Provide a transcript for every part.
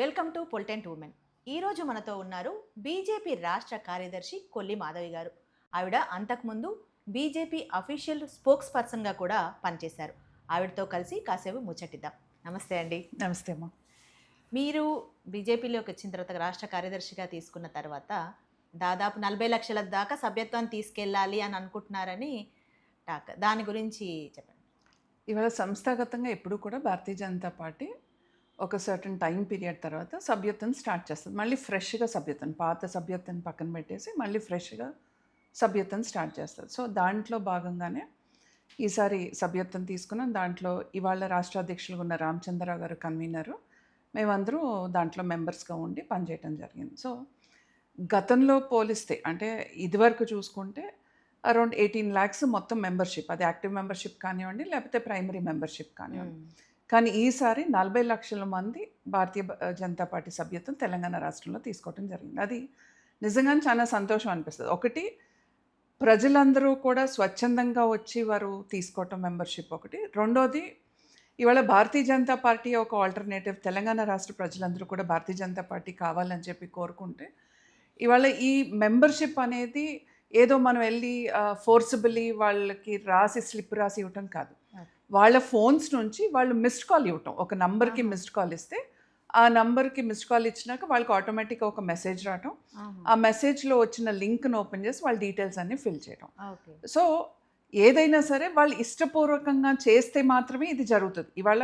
Welcome to పొలిటెంట్ women. ఈరోజు మనతో ఉన్నారు బీజేపీ రాష్ట్ర కార్యదర్శి కొల్లి మాధవి గారు. ఆవిడ అంతకుముందు బీజేపీ అఫీషియల్ స్పోక్స్ పర్సన్గా కూడా పనిచేశారు. ఆవిడతో కలిసి కాసేపు ముచ్చటిద్దాం. నమస్తే అండి. నమస్తే అమ్మా. మీరు బీజేపీలోకి వచ్చిన తర్వాత రాష్ట్ర కార్యదర్శిగా తీసుకున్న తర్వాత దాదాపు 40 లక్షల దాకా సభ్యత్వాన్ని తీసుకెళ్ళాలి అని అనుకుంటున్నారని టాక్. దాని గురించి చెప్పండి. ఇవాళ సంస్థాగతంగా ఎప్పుడు కూడా భారతీయ జనతా పార్టీ ఒక సర్టన్ టైం పీరియడ్ తర్వాత సభ్యత్వం స్టార్ట్ చేస్తుంది. మళ్ళీ ఫ్రెష్గా సభ్యత్వం, పాత సభ్యత్వం పక్కన పెట్టేసి మళ్ళీ ఫ్రెష్గా సభ్యత్వం స్టార్ట్ చేస్తుంది. సో దాంట్లో భాగంగానే ఈసారి సభ్యత్వం తీసుకున్నాం. దాంట్లో ఇవాళ రాష్ట్ర అధ్యక్షులుగా ఉన్న రామచంద్రరావు గారు కన్వీనరు, మేమందరూ దాంట్లో మెంబర్స్గా ఉండి పనిచేయటం జరిగింది. సో గతంలో పోలిస్తే అంటే ఇదివరకు చూసుకుంటే అరౌండ్ 18 lakhs మొత్తం మెంబర్షిప్, అది యాక్టివ్ మెంబర్షిప్ కానివ్వండి లేకపోతే ప్రైమరీ మెంబర్షిప్ కానివ్వండి. కానీ ఈసారి 40 లక్షల మంది భారతీయ జనతా పార్టీ సభ్యత్వం తెలంగాణ రాష్ట్రంలో తీసుకోవడం జరిగింది. అది నిజంగానే చాలా సంతోషం అనిపిస్తుంది. ఒకటి, ప్రజలందరూ కూడా స్వచ్ఛందంగా వచ్చి వారు తీసుకోవటం మెంబర్షిప్ ఒకటి. రెండోది, ఇవాళ భారతీయ జనతా పార్టీ ఒక ఆల్టర్నేటివ్, తెలంగాణ రాష్ట్ర ప్రజలందరూ కూడా భారతీయ జనతా పార్టీ కావాలని చెప్పి కోరుకుంటే ఇవాళ ఈ మెంబర్షిప్ అనేది ఏదో మనం వెళ్ళి ఫోర్సిబుల్లీ వాళ్ళకి రాసి స్లిప్ రాసి ఇవ్వటం కాదు. వాళ్ళ ఫోన్స్ నుంచి వాళ్ళు మిస్డ్ కాల్ ఇవ్వటం, ఒక నంబర్కి మిస్డ్ కాల్ ఇస్తే ఆ నంబర్కి మిస్డ్ కాల్ ఇచ్చినాక వాళ్ళకి ఆటోమేటిక్గా ఒక మెసేజ్ రావటం, ఆ మెసేజ్లో వచ్చిన లింక్ను ఓపెన్ చేసి వాళ్ళ డీటెయిల్స్ అన్నీ ఫిల్ చేయడం. సో ఏదైనా సరే వాళ్ళు ఇష్టపూర్వకంగా చేస్తే మాత్రమే ఇది జరుగుతుంది. ఇవాళ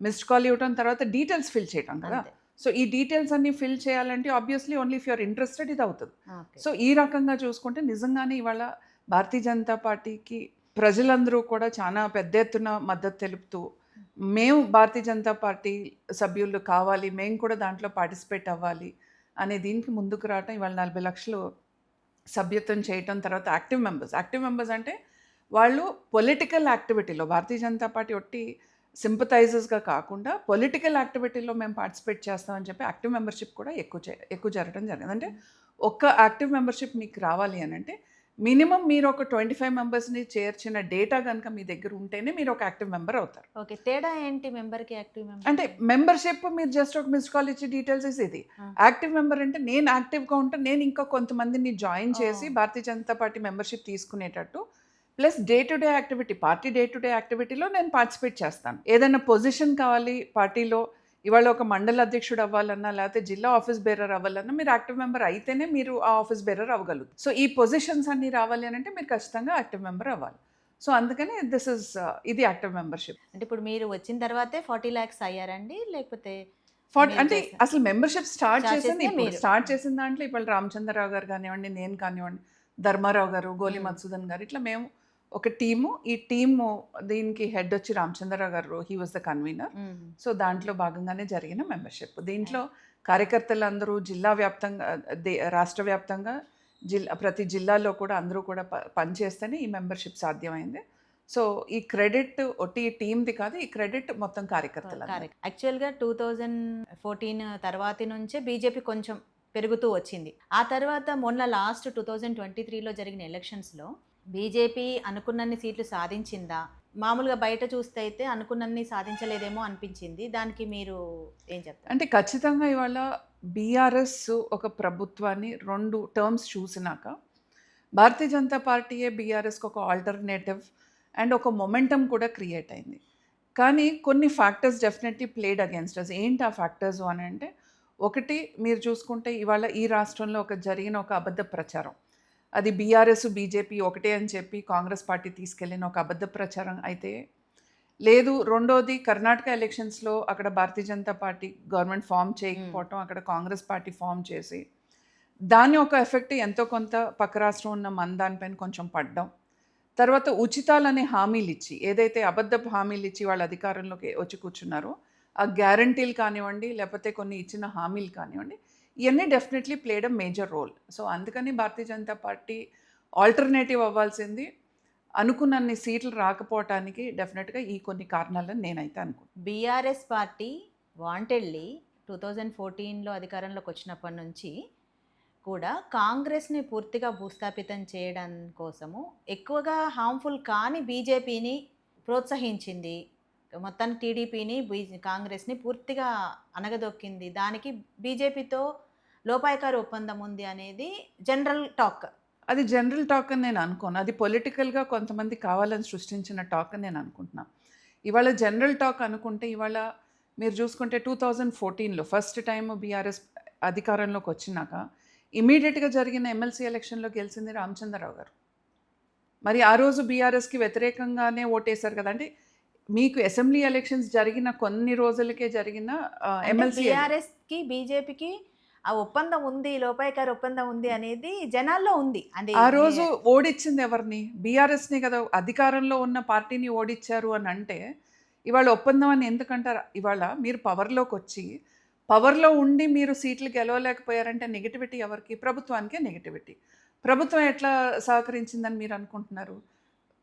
మిస్డ్ కాల్ ఇవ్వటం తర్వాత డీటెయిల్స్ ఫిల్ చేయటం కదా. సో ఈ డీటెయిల్స్ అన్నీ ఫిల్ చేయాలంటే obviously only if you are interested ఇది అవుతుంది. సో ఈ రకంగా చూసుకుంటే నిజంగానే ఇవాళ భారతీయ జనతా పార్టీకి ప్రజలందరూ కూడా చాలా పెద్ద ఎత్తున మద్దతు తెలుపుతూ, మేము భారతీయ జనతా పార్టీ సభ్యులు కావాలి, మేము కూడా దాంట్లో పార్టిసిపేట్ అవ్వాలి అనే దీనికి ముందుకు రావటం, ఇవాళ 40 లక్షలు సభ్యత్వం చేయటం. తర్వాత యాక్టివ్ మెంబర్స్ అంటే వాళ్ళు పొలిటికల్ యాక్టివిటీలో భారతీయ జనతా పార్టీ ఒట్టి సింపథైజర్స్గా కాకుండా పొలిటికల్ యాక్టివిటీలో మేము పార్టిసిపేట్ చేస్తామని చెప్పి యాక్టివ్ మెంబర్షిప్ కూడా ఎక్కువ జరగడం జరిగింది. అంటే ఒక్క యాక్టివ్ మెంబర్షిప్ మీకు రావాలి అని అంటే మినిమం మీరు ఒక 25 మెంబర్స్ని చేర్చిన డేటా కనుక మీ దగ్గర ఉంటేనే మీరు ఒక యాక్టివ్ మెంబర్ అవుతారు. ఓకే, తేడా ఏంటి మెంబర్కి యాక్టివ్ మెంబర్? అంటే మెంబర్షిప్ మీరు జస్ట్ ఒక మిస్డ్ కాల్ ఇచ్చి డీటెయిల్స్ ఇస్ ఇది. యాక్టివ్ మెంబర్ అంటే నేను యాక్టివ్గా ఉంటాను, నేను ఇంకా కొంతమందిని జాయిన్ చేసి భారతీయ జనతా పార్టీ మెంబర్షిప్ తీసుకునేటట్టు, plus day to day activity, party day to day యాక్టివిటీలో నేను పార్టిసిపేట్ చేస్తాను. ఏదైనా పొజిషన్ కావాలి పార్టీలో, ఇవాళ ఒక మండల అధ్యక్షుడు అవ్వాలన్నా లేకపోతే జిల్లా ఆఫీస్ బేరర్ అవ్వాలన్నా మీరు యాక్టివ్ మెంబర్ అయితేనే మీరు ఆ ఆఫీస్ బేరర్ అవ్వగలరు. సో ఈ పొజిషన్స్ అన్నీ రావాలి అని అంటే మీరు ఖచ్చితంగా యాక్టివ్ మెంబర్ అవ్వాలి. సో అందుకని ఇది యాక్టివ్ మెంబర్షిప్. అంటే ఇప్పుడు మీరు వచ్చిన తర్వాతే 40 lakhs అయ్యారండి, లేకపోతే అంటే అసలు మెంబర్షిప్ స్టార్ట్ చేసిన దాంట్లో ఇప్పుడు రామచంద్రరావు గారు కానివ్వండి, నేను కానివ్వండి, ధర్మారావు గారు, గోలి మధుసూదన్ గారు, ఇట్లా మేము ఒక టీము. ఈ టీము దీనికి హెడ్ వచ్చి రామచంద్రరావు గారు, he was the convener. So దాంట్లో భాగంగానే జరిగిన మెంబర్షిప్. దీంట్లో కార్యకర్తలందరూ జిల్లా వ్యాప్తంగా, రాష్ట్ర వ్యాప్తంగా ప్రతి జిల్లాలో కూడా అందరూ కూడా పనిచేస్తేనే ఈ మెంబర్షిప్ సాధ్యమైంది. సో ఈ క్రెడిట్ ఒట్టి టీమ్ది కాదు, ఈ క్రెడిట్ మొత్తం కార్యకర్తలు. యాక్చువల్గా 2014 తర్వాతి నుంచే బీజేపీ కొంచెం పెరుగుతూ వచ్చింది. ఆ తర్వాత మొన్న లాస్ట్ 2023లో జరిగిన ఎలక్షన్స్లో బీజేపీ అనుకున్నన్ని సీట్లు సాధించిందా? మామూలుగా బయట చూస్తే అయితే అనుకున్నన్ని సాధించలేదేమో అనిపించింది. దానికి మీరు ఏం చెప్తారు? అంటే ఖచ్చితంగా ఇవాళ బీఆర్ఎస్ ఒక ప్రభుత్వాన్ని 2 టర్మ్స్ చూసినాక భారతీయ జనతా పార్టీయే బీఆర్ఎస్కి ఒక ఆల్టర్నేటివ్ అండ్ ఒక మొమెంటం కూడా క్రియేట్ అయింది. కానీ కొన్ని factors definitely played against us. ఏంటి ఆ ఫ్యాక్టర్స్ అని అంటే, ఒకటి మీరు చూసుకుంటే ఇవాళ ఈ రాష్ట్రంలో జరిగిన ఒక అబద్ధ ప్రచారం, అది బీఆర్ఎస్ బీజేపీ ఒకటే అని చెప్పి కాంగ్రెస్ పార్టీ తీసుకెళ్ళిన ఒక అబద్ధ ప్రచారం అయితే లేదు. రెండోది, కర్ణాటక ఎలక్షన్స్లో అక్కడ భారతీయ జనతా పార్టీ గవర్నమెంట్ ఫామ్ చేయకపోవటం, అక్కడ కాంగ్రెస్ పార్టీ ఫామ్ చేసి దాని ఒక ఎఫెక్ట్ ఎంతో కొంత పక్క రాష్ట్రం ఉన్న మన దానిపైన కొంచెం పడ్డం. తర్వాత ఉచితాలనే హామీలు ఇచ్చి, ఏదైతే అబద్ధపు హామీలు ఇచ్చి వాళ్ళ అధికారంలోకి వచ్చి కూర్చున్నారో ఆ గ్యారంటీలు కానివ్వండి లేకపోతే కొన్ని ఇచ్చిన హామీలు కానివ్వండి, ఇవన్నీ definitely played a major role. So అందుకని భారతీయ జనతా పార్టీ ఆల్టర్నేటివ్ అవ్వాల్సింది. అనుకున్నన్ని సీట్లు రాకపోవటానికి డెఫినెట్గా ఈ కొన్ని కారణాలను నేనైతే అనుకుంటున్నాను. బీఆర్ఎస్ పార్టీ వాంటెడ్లీ 2014లో అధికారంలోకి వచ్చినప్పటి నుంచి కూడా కాంగ్రెస్ని పూర్తిగా భూస్థాపితం చేయడం కోసము ఎక్కువగా హార్మ్ఫుల్ కాని బీజేపీని ప్రోత్సహించింది, మొత్తానికి టీడీపీని కాంగ్రెస్ని పూర్తిగా అనగదొక్కింది. దానికి బీజేపీతో లోపాయకారి ఒప్పందం ఉంది అనేది జనరల్ టాక్. అది జనరల్ టాక్ అని నేను అనుకోను. అది పొలిటికల్‌గా కొంతమంది కావాలని సృష్టించిన టాక్ అని నేను అనుకుంటున్నా. ఇవాళ జనరల్ టాక్ అనుకుంటే ఇవాళ మీరు చూసుకుంటే 2014లో ఫస్ట్ టైమ్ బీఆర్ఎస్ అధికారంలోకి వచ్చినాక ఇమ్మీడియట్‌గా జరిగిన ఎమ్మెల్సీ ఎలక్షన్‌లో గెలిచింది రామచంద్రరావు గారు. మరి ఆ రోజు బీఆర్ఎస్‌కి వ్యతిరేకంగానే ఓటేశారు కదా! అంటే మీకు అసెంబ్లీ ఎలక్షన్స్ జరిగిన కొన్ని రోజులకే జరిగిన ఎమ్మెల్సీ బీఆర్ఎస్కి బీజేపీకి ఆ ఒప్పందం ఉంది, లోపాయకారి ఒప్పందం ఉంది అనేది జనాల్లో ఉంది. అంటే ఆ రోజు ఓడిచ్చింది ఎవరిని? బీఆర్ఎస్‌ని కదా! అధికారంలో ఉన్న పార్టీని ఓడిచ్చారు అని అంటే ఇవాళ ఒప్పందం అని ఎందుకంటారు? ఇవాళ మీరు పవర్‌లోకొచ్చి పవర్‌లో ఉండి మీరు సీట్లు గెలవలేకపోయారంటే నెగటివిటీ ఎవరికి? ప్రభుత్వానికే నెగటివిటీ. ప్రభుత్వం ఎట్లా సహకరించిందని మీరు అనుకుంటున్నారు?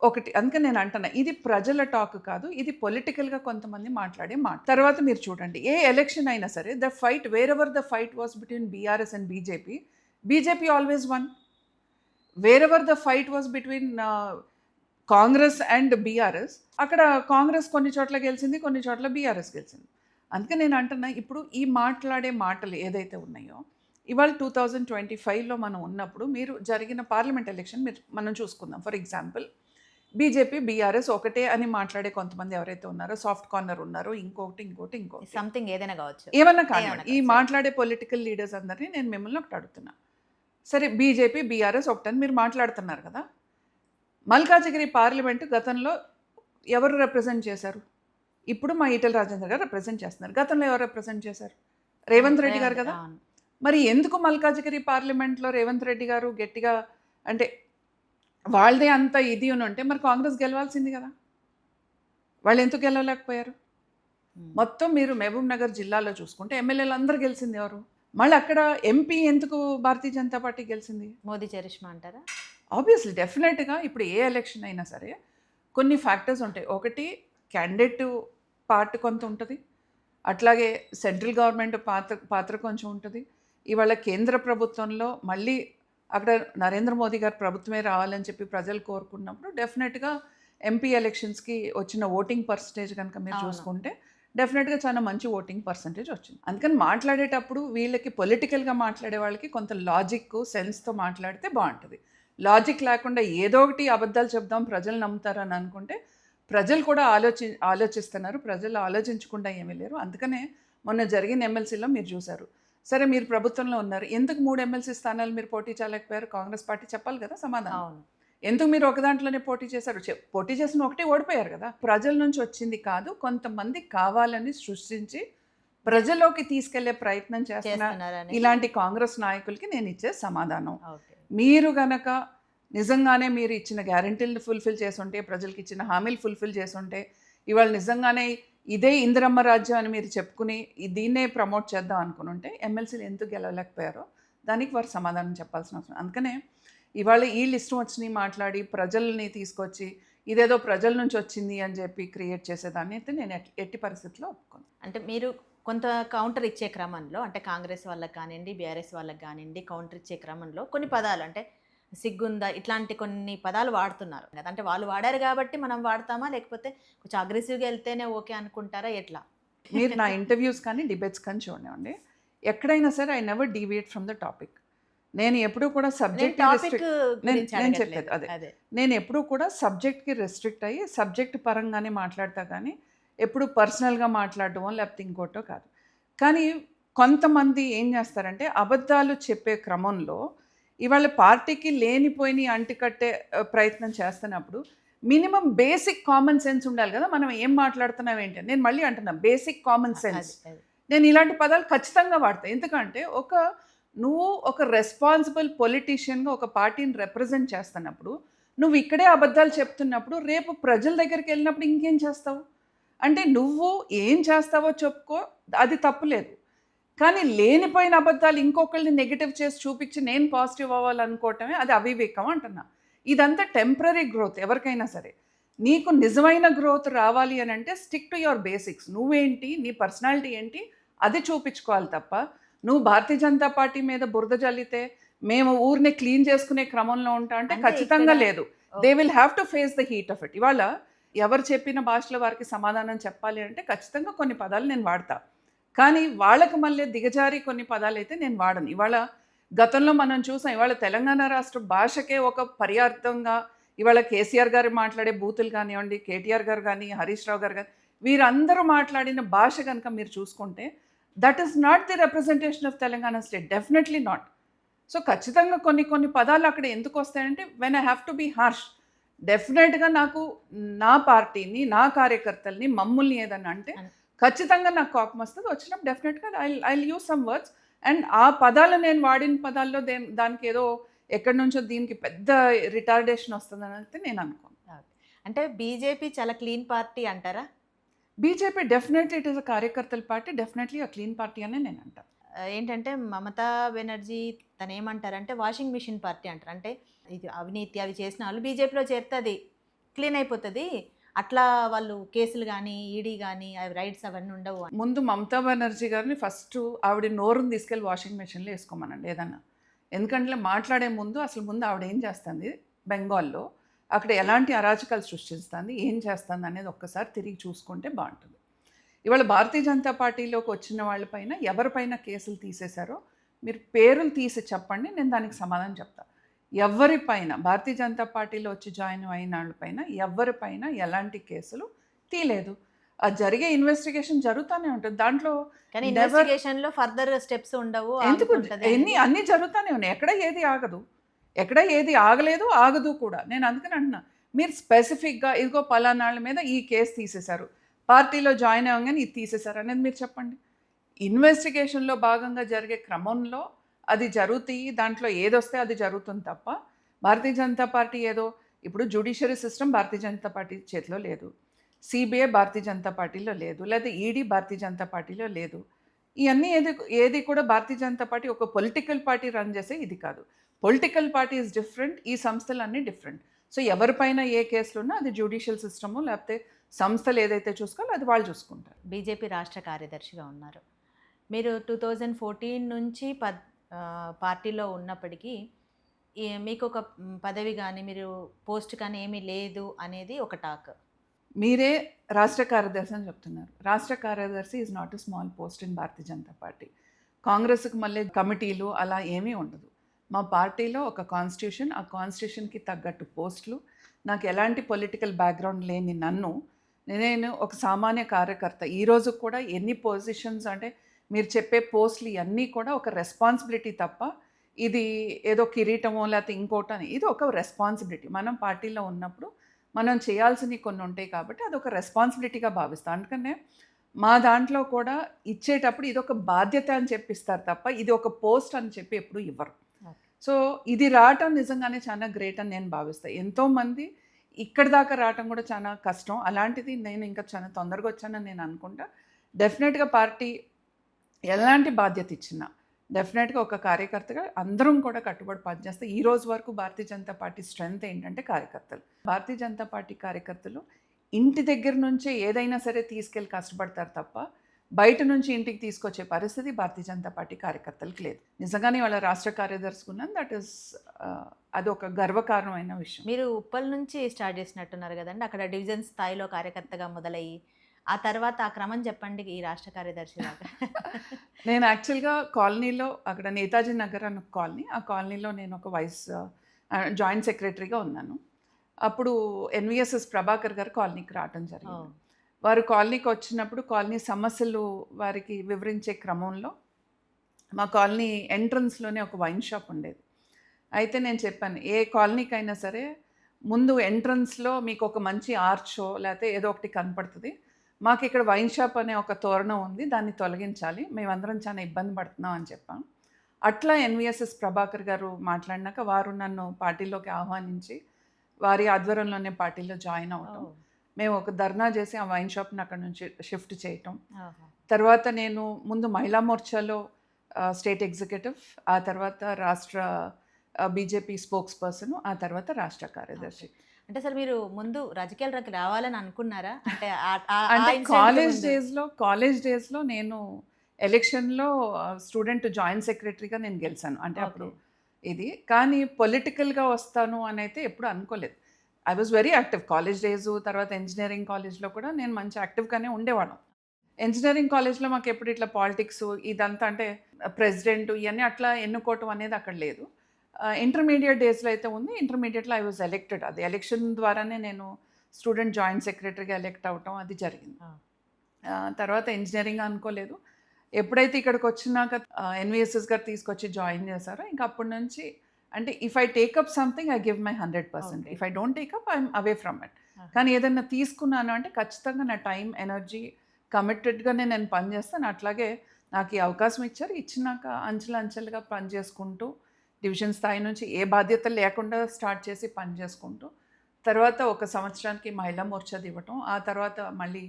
ఒకటి అందుకని నేను అంటున్నా ఇది ప్రజల టాక్ కాదు, ఇది పొలిటికల్‌గా కొంతమంది మాట్లాడే మాట. తర్వాత మీరు చూడండి ఏ ఎలక్షన్ అయినా సరే the fight wear ever the fight was between BRS and BJP, BJP always one. Wear ever the fight was between Congress and BRS, అక్కడ కాంగ్రెస్ కొన్ని చోట్ల గెలిచింది, కొన్ని చోట్ల బీఆర్ఎస్ గెలిచింది. అందుకని నేను అంటున్నా ఇప్పుడు ఈ మాట్లాడే మాటలు ఏదైతే ఉన్నాయో ఇవాళ 2025లో మనం ఉన్నప్పుడు మీరు జరిగిన పార్లమెంట్ ఎలక్షన్ మనం చూసుకుందాం. ఫర్ ఎగ్జాంపుల్ బీజేపీ బీఆర్ఎస్ ఒకటే అని మాట్లాడే కొంతమంది ఎవరైతే ఉన్నారో సాఫ్ట్ కార్నర్ ఉన్నారో ఇంకోటి సంథింగ్ ఏదైనా కావచ్చు, ఏమన్నా కానివ్వండి, ఈ మాట్లాడే పొలిటికల్ లీడర్స్ అందరినీ నేను మిమ్మల్ని ఒకటి అడుగుతున్నా. సరే బీజేపీ బీఆర్ఎస్ ఒకటని మీరు మాట్లాడుతున్నారు కదా, మల్కాజిగిరి పార్లమెంటు గతంలో ఎవరు రిప్రజెంట్ చేశారు? ఇప్పుడు మా ఈటెల రాజేందర్ గారు రిప్రజెంట్ చేస్తున్నారు. గతంలో ఎవరు రిప్రజెంట్ చేశారు? రేవంత్ రెడ్డి గారు కదా. మరి ఎందుకు మల్కాజిగిరి పార్లమెంట్లో రేవంత్ రెడ్డి గారు గట్టిగా అంటే వాళ్ళదే అంత ఇది అని అంటే మరి కాంగ్రెస్ గెలవాల్సింది కదా, వాళ్ళు ఎందుకు గెలవలేకపోయారు? మొత్తం మీరు మహబూబ్ నగర్ జిల్లాలో చూసుకుంటే ఎమ్మెల్యేలు అందరూ గెలిచింది ఎవరు? మళ్ళీ అక్కడ ఎంపీ ఎందుకు భారతీయ జనతా పార్టీ గెలిచింది? మోదీ చరిష్మా అంటారా? ఆబ్వియస్లీ డెఫినెట్గా ఇప్పుడు ఏ ఎలక్షన్ అయినా సరే కొన్ని ఫ్యాక్టర్స్ ఉంటాయి. ఒకటి క్యాండిడేట్ పార్ట్ కొంత ఉంటుంది, అట్లాగే సెంట్రల్ గవర్నమెంట్ పాత్ర కొంచెం ఉంటుంది. ఇవాళ కేంద్ర ప్రభుత్వంలో మళ్ళీ అక్కడ నరేంద్ర మోదీ గారు ప్రభుత్వమే రావాలని చెప్పి ప్రజలు కోరుకున్నప్పుడు డెఫినెట్గా ఎంపీ ఎలక్షన్స్కి వచ్చిన ఓటింగ్ పర్సంటేజ్ కనుక మీరు చూసుకుంటే డెఫినెట్గా చాలా మంచి ఓటింగ్ పర్సంటేజ్ వచ్చింది. అందుకని మాట్లాడేటప్పుడు వీళ్ళకి పొలిటికల్గా మాట్లాడే వాళ్ళకి కొంత లాజిక్ సెన్స్తో మాట్లాడితే బాగుంటుంది. లాజిక్ లేకుండా ఏదో ఒకటి అబద్ధాలు చెప్దాం ప్రజలు నమ్ముతారని అనుకుంటే ప్రజలు కూడా ఆలోచిస్తున్నారు, ప్రజలు ఆలోచించకుండా ఏమీ లేరు. అందుకనే మొన్న జరిగిన ఎమ్మెల్సీలో మీరు చూశారు. సరే మీరు ప్రభుత్వంలో ఉన్నారు, ఎందుకు 3 ఎమ్మెల్సీ స్థానాలు మీరు పోటీ చేయలేకపోయారు? కాంగ్రెస్ పార్టీ చెప్పాలి కదా సమాధానం. ఎందుకు మీరు ఒక దాంట్లోనే పోటీ చేశారు? పోటీ చేసిన ఒకటి ఓడిపోయారు కదా. ప్రజల నుంచి వచ్చింది కాదు, కొంతమంది కావాలని సృష్టించి ప్రజల్లోకి తీసుకెళ్లే ప్రయత్నం చేస్తున్న ఇలాంటి కాంగ్రెస్ నాయకులకి నేను ఇచ్చే సమాధానం, మీరు గనక నిజంగానే మీరు ఇచ్చిన గ్యారంటీలను ఫుల్ఫిల్ చేసుంటే, ప్రజలకి ఇచ్చిన హామీలు ఫుల్ఫిల్ చేసుంటే, ఇవాళ నిజంగానే ఇదే ఇందిరమ్మ రాజ్యం అని మీరు చెప్పుకుని దీన్నే ప్రమోట్ చేద్దాం అనుకుని ఉంటే ఎమ్మెల్సీలు ఎందుకు గెలవలేకపోయారో దానికి వారు సమాధానం చెప్పాల్సిన అవసరం. అందుకనే ఇవాళ ఈ లిస్ట్ వచ్చినాయి మాట్లాడి ప్రజల్ని తీసుకొచ్చి ఇదేదో ప్రజల నుంచి వచ్చింది అని చెప్పి క్రియేట్ చేసేదాన్ని అయితే నేను ఎట్టి పరిస్థితుల్లో ఒప్పుకోను. అంటే మీరు కొంత కౌంటర్ ఇచ్చే క్రమంలో, అంటే కాంగ్రెస్ వాళ్ళకి కానివ్వండి, బీఆర్ఎస్ వాళ్ళకి కానివ్వండి, కౌంటర్ ఇచ్చే క్రమంలో కొన్ని పదాలు అంటే సిగ్గుందా ఇట్లాంటి కొన్ని పదాలు వాడుతున్నారు కదా. అంటే వాళ్ళు వాడారు కాబట్టి మనం వాడతామా, లేకపోతే కొంచెం అగ్రెసివ్గా వెళ్తేనే ఓకే అనుకుంటారా, ఎట్లా? మీరు నా ఇంటర్వ్యూస్ కానీ డిబేట్స్ కానీ చూడండి, ఎక్కడైనా సరే I never deviate from the topic. నేను ఎప్పుడూ కూడా సబ్జెక్ట్ నేను చెప్పేది అదే, నేను ఎప్పుడూ కూడా సబ్జెక్ట్కి రెస్ట్రిక్ట్ అయ్యి సబ్జెక్ట్ పరంగానే మాట్లాడతా, కానీ ఎప్పుడు పర్సనల్గా మాట్లాడటమో లేకపోతే ఇంకోటో కాదు. కానీ కొంతమంది ఏం చేస్తారంటే అబద్ధాలు చెప్పే క్రమంలో ఇవాళ పార్టీకి లేనిపోయిన అంటికట్టే ప్రయత్నం చేస్తున్నప్పుడు మినిమం బేసిక్ కామన్ సెన్స్ ఉండాలి కదా. మనం ఏం మాట్లాడుతున్నాం ఏంటి, నేను మళ్ళీ అంటున్నా బేసిక్ కామన్ సెన్స్. నేను ఇలాంటి పదాలు ఖచ్చితంగా వాడతాను, ఎందుకంటే నువ్వు ఒక రెస్పాన్సిబుల్ పొలిటీషియన్గా ఒక పార్టీని రిప్రజెంట్ చేస్తున్నప్పుడు నువ్వు ఇక్కడే అబద్ధాలు చెప్తున్నప్పుడు రేపు ప్రజల దగ్గరికి వెళ్ళినప్పుడు ఇంకేం చేస్తావు? అంటే నువ్వు ఏం చేస్తావో చెప్పుకో, అది తప్పులేదు. కానీ లేనిపోయిన అబద్ధాలు ఇంకొకరిని నెగిటివ్ చేసి చూపించి నేను పాజిటివ్ అవ్వాలనుకోవటమే అది అవివేకం అంటున్నా. ఇదంతా టెంపరీ గ్రోత్. ఎవరికైనా సరే నీకు నిజమైన గ్రోత్ రావాలి అని అంటే స్టిక్ టు యువర్ బేసిక్స్. నువ్వేంటి, నీ పర్సనాలిటీ ఏంటి, అది చూపించుకోవాలి తప్ప నువ్వు భారతీయ జనతా పార్టీ మీద బురద జల్లితే మేము ఊరిని క్లీన్ చేసుకునే క్రమంలో ఉంటా అంటే ఖచ్చితంగా లేదు. They will have to face the heat of it. ఇవాళ ఎవరు చెప్పిన భాషలో వారికి సమాధానం చెప్పాలి అంటే ఖచ్చితంగా కొన్ని పదాలు నేను వాడతా. కానీ వాళ్ళకి మళ్ళీ దిగజారి కొన్ని పదాలు అయితే నేను వాడను. ఇవాళ గతంలో మనం చూసాం, ఇవాళ తెలంగాణ రాష్ట్ర భాషకే ఒక పర్యార్థంగా ఇవాళ కేసీఆర్ గారు మాట్లాడే బూతులు కానివ్వండి, కేటీఆర్ గారు కానీ, హరీష్ రావు గారు కానీ, వీరందరూ మాట్లాడిన భాష కనుక మీరు చూసుకుంటే that is not the representation of Telangana state, definitely not. So ఖచ్చితంగా కొన్ని కొన్ని పదాలు అక్కడ ఎందుకు వస్తాయంటే when I have to be harsh, డెఫినెట్గా నాకు నా పార్టీని, నా కార్యకర్తల్ని, మమ్మల్ని ఏదన్నా అంటే ఖచ్చితంగా నాకు కోపం వస్తుంది. వచ్చినప్పుడు డెఫినెట్గా I use some words. And ఆ పదాలు నేను వాడిన పదాల్లో దానికి ఏదో ఎక్కడి నుంచో దీనికి పెద్ద రిటార్డేషన్ వస్తుందని అయితే నేను అనుకోను. అంటే బీజేపీ చాలా క్లీన్ పార్టీ అంటారా? BJP definitely it is a కార్యకర్తల party, definitely a clean party అనే నేను అంటాను. ఏంటంటే మమతా బెనర్జీ తను ఏమంటారంటే వాషింగ్ మిషన్ పార్టీ అంటారు. అంటే ఇది అవినీతి అవి చేసిన వాళ్ళు బీజేపీలో చేరితే అది క్లీన్ అయిపోతుంది, అట్లా వాళ్ళు కేసులు కానీ ఈడీ కానీ అవి రైట్స్ అవన్నీ ఉండవు అని. ముందు మమతా బెనర్జీ గారిని ఫస్ట్ ఆవిడ నోరుని తీసుకెళ్ళి వాషింగ్ మెషిన్లో వేసుకోమనండి ఏదన్నా. ఎందుకంటే మాట్లాడే ముందు అసలు ముందు ఆవిడ ఏం చేస్తుంది బెంగాల్లో, అక్కడ ఎలాంటి అరాచకాలు సృష్టిస్తుంది, ఏం చేస్తుంది అనేది ఒక్కసారి తిరిగి చూసుకుంటే బాగుంటుంది. ఇవాళ భారతీయ జనతా పార్టీలోకి వచ్చిన వాళ్ళపైన ఎవరిపైన కేసులు తీసేశారో మీరు పేర్లు తీసి చెప్పండి, నేను దానికి సమాధానం చెప్తాను. ఎవరిపైన భారతీయ జనతా పార్టీలో వచ్చి జాయిన్ అయిన వాళ్ళపైన ఎవరిపైన ఎలాంటి కేసులు తీయలేదు. అది జరిగే ఇన్వెస్టిగేషన్ జరుగుతూనే ఉంటుంది. దాంట్లో కానీ ఇన్వెస్టిగేషన్లో ఫర్దర్ స్టెప్స్ ఉండవు, ఎందుకు అన్నీ జరుగుతూనే ఉన్నాయి. ఎక్కడ ఏది ఆగదు, ఎక్కడ ఏది ఆగలేదు, ఆగదు కూడా. నేను అందుకని అంటున్నా, మీరు స్పెసిఫిక్గా ఇదిగో పలానాళ్ళ మీద ఈ కేసు తీసేశారు, పార్టీలో జాయిన్ అవ్వగానే ఇది తీసేశారు అనేది మీరు చెప్పండి. ఇన్వెస్టిగేషన్లో భాగంగా జరిగే క్రమంలో అది జరుగుతాయి, దాంట్లో ఏదొస్తే అది జరుగుతుంది తప్ప భారతీయ జనతా పార్టీ ఏదో ఇప్పుడు జ్యుడిషియరీ సిస్టమ్ భారతీయ జనతా పార్టీ చేతిలో లేదు, సిబిఐ భారతీయ జనతా పార్టీలో లేదు, లేదా ఈడీ భారతీయ జనతా పార్టీలో లేదు. ఇవన్నీ ఏది కూడా భారతీయ జనతా పార్టీ ఒక పొలిటికల్ పార్టీ రన్ చేసే ఇది కాదు. పొలిటికల్ పార్టీ ఈజ్ డిఫరెంట్, ఈ సంస్థలన్నీ డిఫరెంట్. సో ఎవరిపైన ఏ కేసులు ఉన్నా అది జ్యుడిషియల్ సిస్టము లేకపోతే సంస్థలు ఏదైతే చూసుకోవాలో అది వాళ్ళు చూసుకుంటారు. బీజేపీ రాష్ట్ర కార్యదర్శిగా ఉన్నారు మీరు. 2014 నుంచి పార్టీలో ఉన్నప్పటికీ మీకు ఒక పదవి కానీ మీరు పోస్ట్ కానీ ఏమీ లేదు అనేది ఒక టాక్. మీరే రాష్ట్ర కార్యదర్శి అని చెప్తున్నారు. రాష్ట్ర కార్యదర్శి is not a small post in Bharatiya Janata party. కాంగ్రెస్కి మళ్ళీ కమిటీలు అలా ఏమీ ఉండదు. మా పార్టీలో ఒక కాన్స్టిట్యూషన్, ఆ కాన్స్టిట్యూషన్కి తగ్గట్టు పోస్టులు, నాకు ఎలాంటి పొలిటికల్ బ్యాక్గ్రౌండ్ లేని నన్ను, నేను ఒక సామాన్య కార్యకర్త. ఈరోజు కూడా ఎన్ని పొజిషన్స్ అంటే మీరు చెప్పే పోస్టులు ఇవన్నీ కూడా ఒక రెస్పాన్సిబిలిటీ తప్ప ఇది ఏదో కిరీటమో లేకపోతే ఇంకోటని, ఇది ఒక రెస్పాన్సిబిలిటీ. మనం పార్టీలో ఉన్నప్పుడు మనం చేయాల్సినవి కొన్ని ఉంటాయి కాబట్టి అదొక రెస్పాన్సిబిలిటీగా భావిస్తాం. అందుకనే మా దాంట్లో కూడా ఇచ్చేటప్పుడు ఇది ఒక బాధ్యత అని చెప్పిస్తారు తప్ప ఇది ఒక పోస్ట్ అని చెప్పి ఎప్పుడు ఇవ్వరు. సో ఇది రావటం నిజంగానే చాలా గ్రేట్ అని నేను భావిస్తాను. ఎంతోమంది ఇక్కడి దాకా రావటం కూడా చాలా కష్టం. అలాంటిది నేను ఇంకా చాలా తొందరగా వచ్చానని నేను అనుకుంటా. డెఫినెట్గా పార్టీ ఎలాంటి బాధ్యత ఇచ్చినా డెఫినెట్గా ఒక కార్యకర్తగా అందరం కూడా కట్టుబడి పనిచేస్తాం. ఈ రోజు వరకు భారతీయ జనతా పార్టీ స్ట్రెంగ్త్ ఏంటంటే కార్యకర్తలు. భారతీయ జనతా పార్టీ కార్యకర్తలు ఇంటి దగ్గర నుంచే ఏదైనా సరే తీసుకెళ్ళి కష్టపడతారు తప్ప బయట నుంచి ఇంటికి తీసుకొచ్చే పరిస్థితి భారతీయ జనతా పార్టీ కార్యకర్తలకు లేదు. నిజంగానే వాళ్ళ రాష్ట్ర కార్యదర్శి ఉన్నాను, దట్ ఈస్ అది ఒక గర్వకారణమైన విషయం. మీరు ఉప్పల్ నుంచి స్టార్ట్ చేసినట్టున్నారు కదండి, అక్కడ డివిజన్ స్థాయిలో కార్యకర్తగా మొదలయ్యి ఆ తర్వాత ఆ క్రమం చెప్పండి ఈ రాష్ట్ర కార్యదర్శి దాకా. నేను యాక్చువల్గా కాలనీలో అక్కడ నేతాజీ నగర్ అన్న కాలనీ, ఆ కాలనీలో నేను ఒక జాయింట్ సెక్రటరీగా ఉన్నాను. అప్పుడు ఎన్విఎస్ఎస్ ప్రభాకర్ గారు కాలనీకి రావడం జరిగింది. వారు కాలనీకి వచ్చినప్పుడు కాలనీ సమస్యలు వారికి వివరించే క్రమంలో మా కాలనీ ఎంట్రన్స్లోనే ఒక వైన్ షాప్ ఉండేది. అయితే నేను చెప్పాను, ఏ కాలనీకైనా సరే ముందు ఎంట్రన్స్లో మీకు ఒక మంచి ఆర్చో లేకపోతే ఏదో ఒకటి కనపడుతుంది, మాకు ఇక్కడ వైన్ షాప్ అనే ఒక తోరణం ఉంది, దాన్ని తొలగించాలి, మేమందరం చాలా ఇబ్బంది పడుతున్నాం అని చెప్పాం. అట్లా ఎన్విఎస్ఎస్ ప్రభాకర్ గారు మాట్లాడినాక వారు నన్ను పార్టీలోకి ఆహ్వానించి వారి ఆధ్వర్యంలోనే పార్టీలో జాయిన్ అవ్వటం, మేము ఒక ధర్నా చేసి ఆ వైన్ షాప్ని అక్కడ నుంచి షిఫ్ట్ చేయటం. తర్వాత నేను ముందు మహిళా మోర్చాలో స్టేట్ ఎగ్జిక్యూటివ్, ఆ తర్వాత రాష్ట్ర బీజేపీ స్పోక్స్ పర్సన్, ఆ తర్వాత రాష్ట్ర కార్యదర్శి. అంటే సార్ మీరు ముందు రాజకీయాల్లోకి రావాలని అనుకున్నారా? అంటే కాలేజ్ డేస్లో నేను ఎలక్షన్లో స్టూడెంట్ జాయింట్ సెక్రటరీగా నేను గెలిచాను. అంటే అప్పుడు ఇది, కానీ పొలిటికల్గా వస్తాను అని అయితే ఎప్పుడు అనుకోలేదు. I was very active college days, తర్వాత ఇంజనీరింగ్ కాలేజ్లో కూడా నేను మంచి యాక్టివ్గానే ఉండేవాళ్ళం. ఇంజనీరింగ్ కాలేజ్లో మాకు ఎప్పుడు ఇట్లా పాలిటిక్స్ ఇదంతా అంటే ప్రెసిడెంట్ ఇవన్నీ అట్లా ఎన్నుకోవటం అనేది అక్కడ లేదు. ఇంటర్మీడియట్ డేస్లో అయితే ఉంది. ఇంటర్మీడియట్లో ఐ వాజ్ ఎలెక్టెడ్. అది ఎలక్షన్ ద్వారానే నేను స్టూడెంట్ జాయింట్ సెక్రటరీగా ఎలెక్ట్ అవ్వటం అది జరిగింది. తర్వాత ఇంజనీరింగ్ అనుకోలేదు. ఎప్పుడైతే ఇక్కడికి వచ్చినాక ఎన్విఎస్ఎస్ గారు తీసుకొచ్చి జాయిన్ చేశారో ఇంకా అప్పటి నుంచి అంటే if I take up something I give my 100%. If I don't take up I'm away from it. కానీ ఏదైనా తీసుకున్నాను అంటే ఖచ్చితంగా నా టైం ఎనర్జీ కమిటెడ్గానే నేను పనిచేస్తాను. అట్లాగే నాకు ఈ అవకాశం ఇచ్చారు. ఇచ్చినాక అంచెలుగా పని చేసుకుంటూ డివిజన్ స్థాయి నుంచి ఏ బాధ్యత లేకుండా స్టార్ట్ చేసి పని చేసుకుంటూ తర్వాత ఒక సంవత్సరానికి మహిళా మోర్చాది ఇవ్వటం, ఆ తర్వాత మళ్ళీ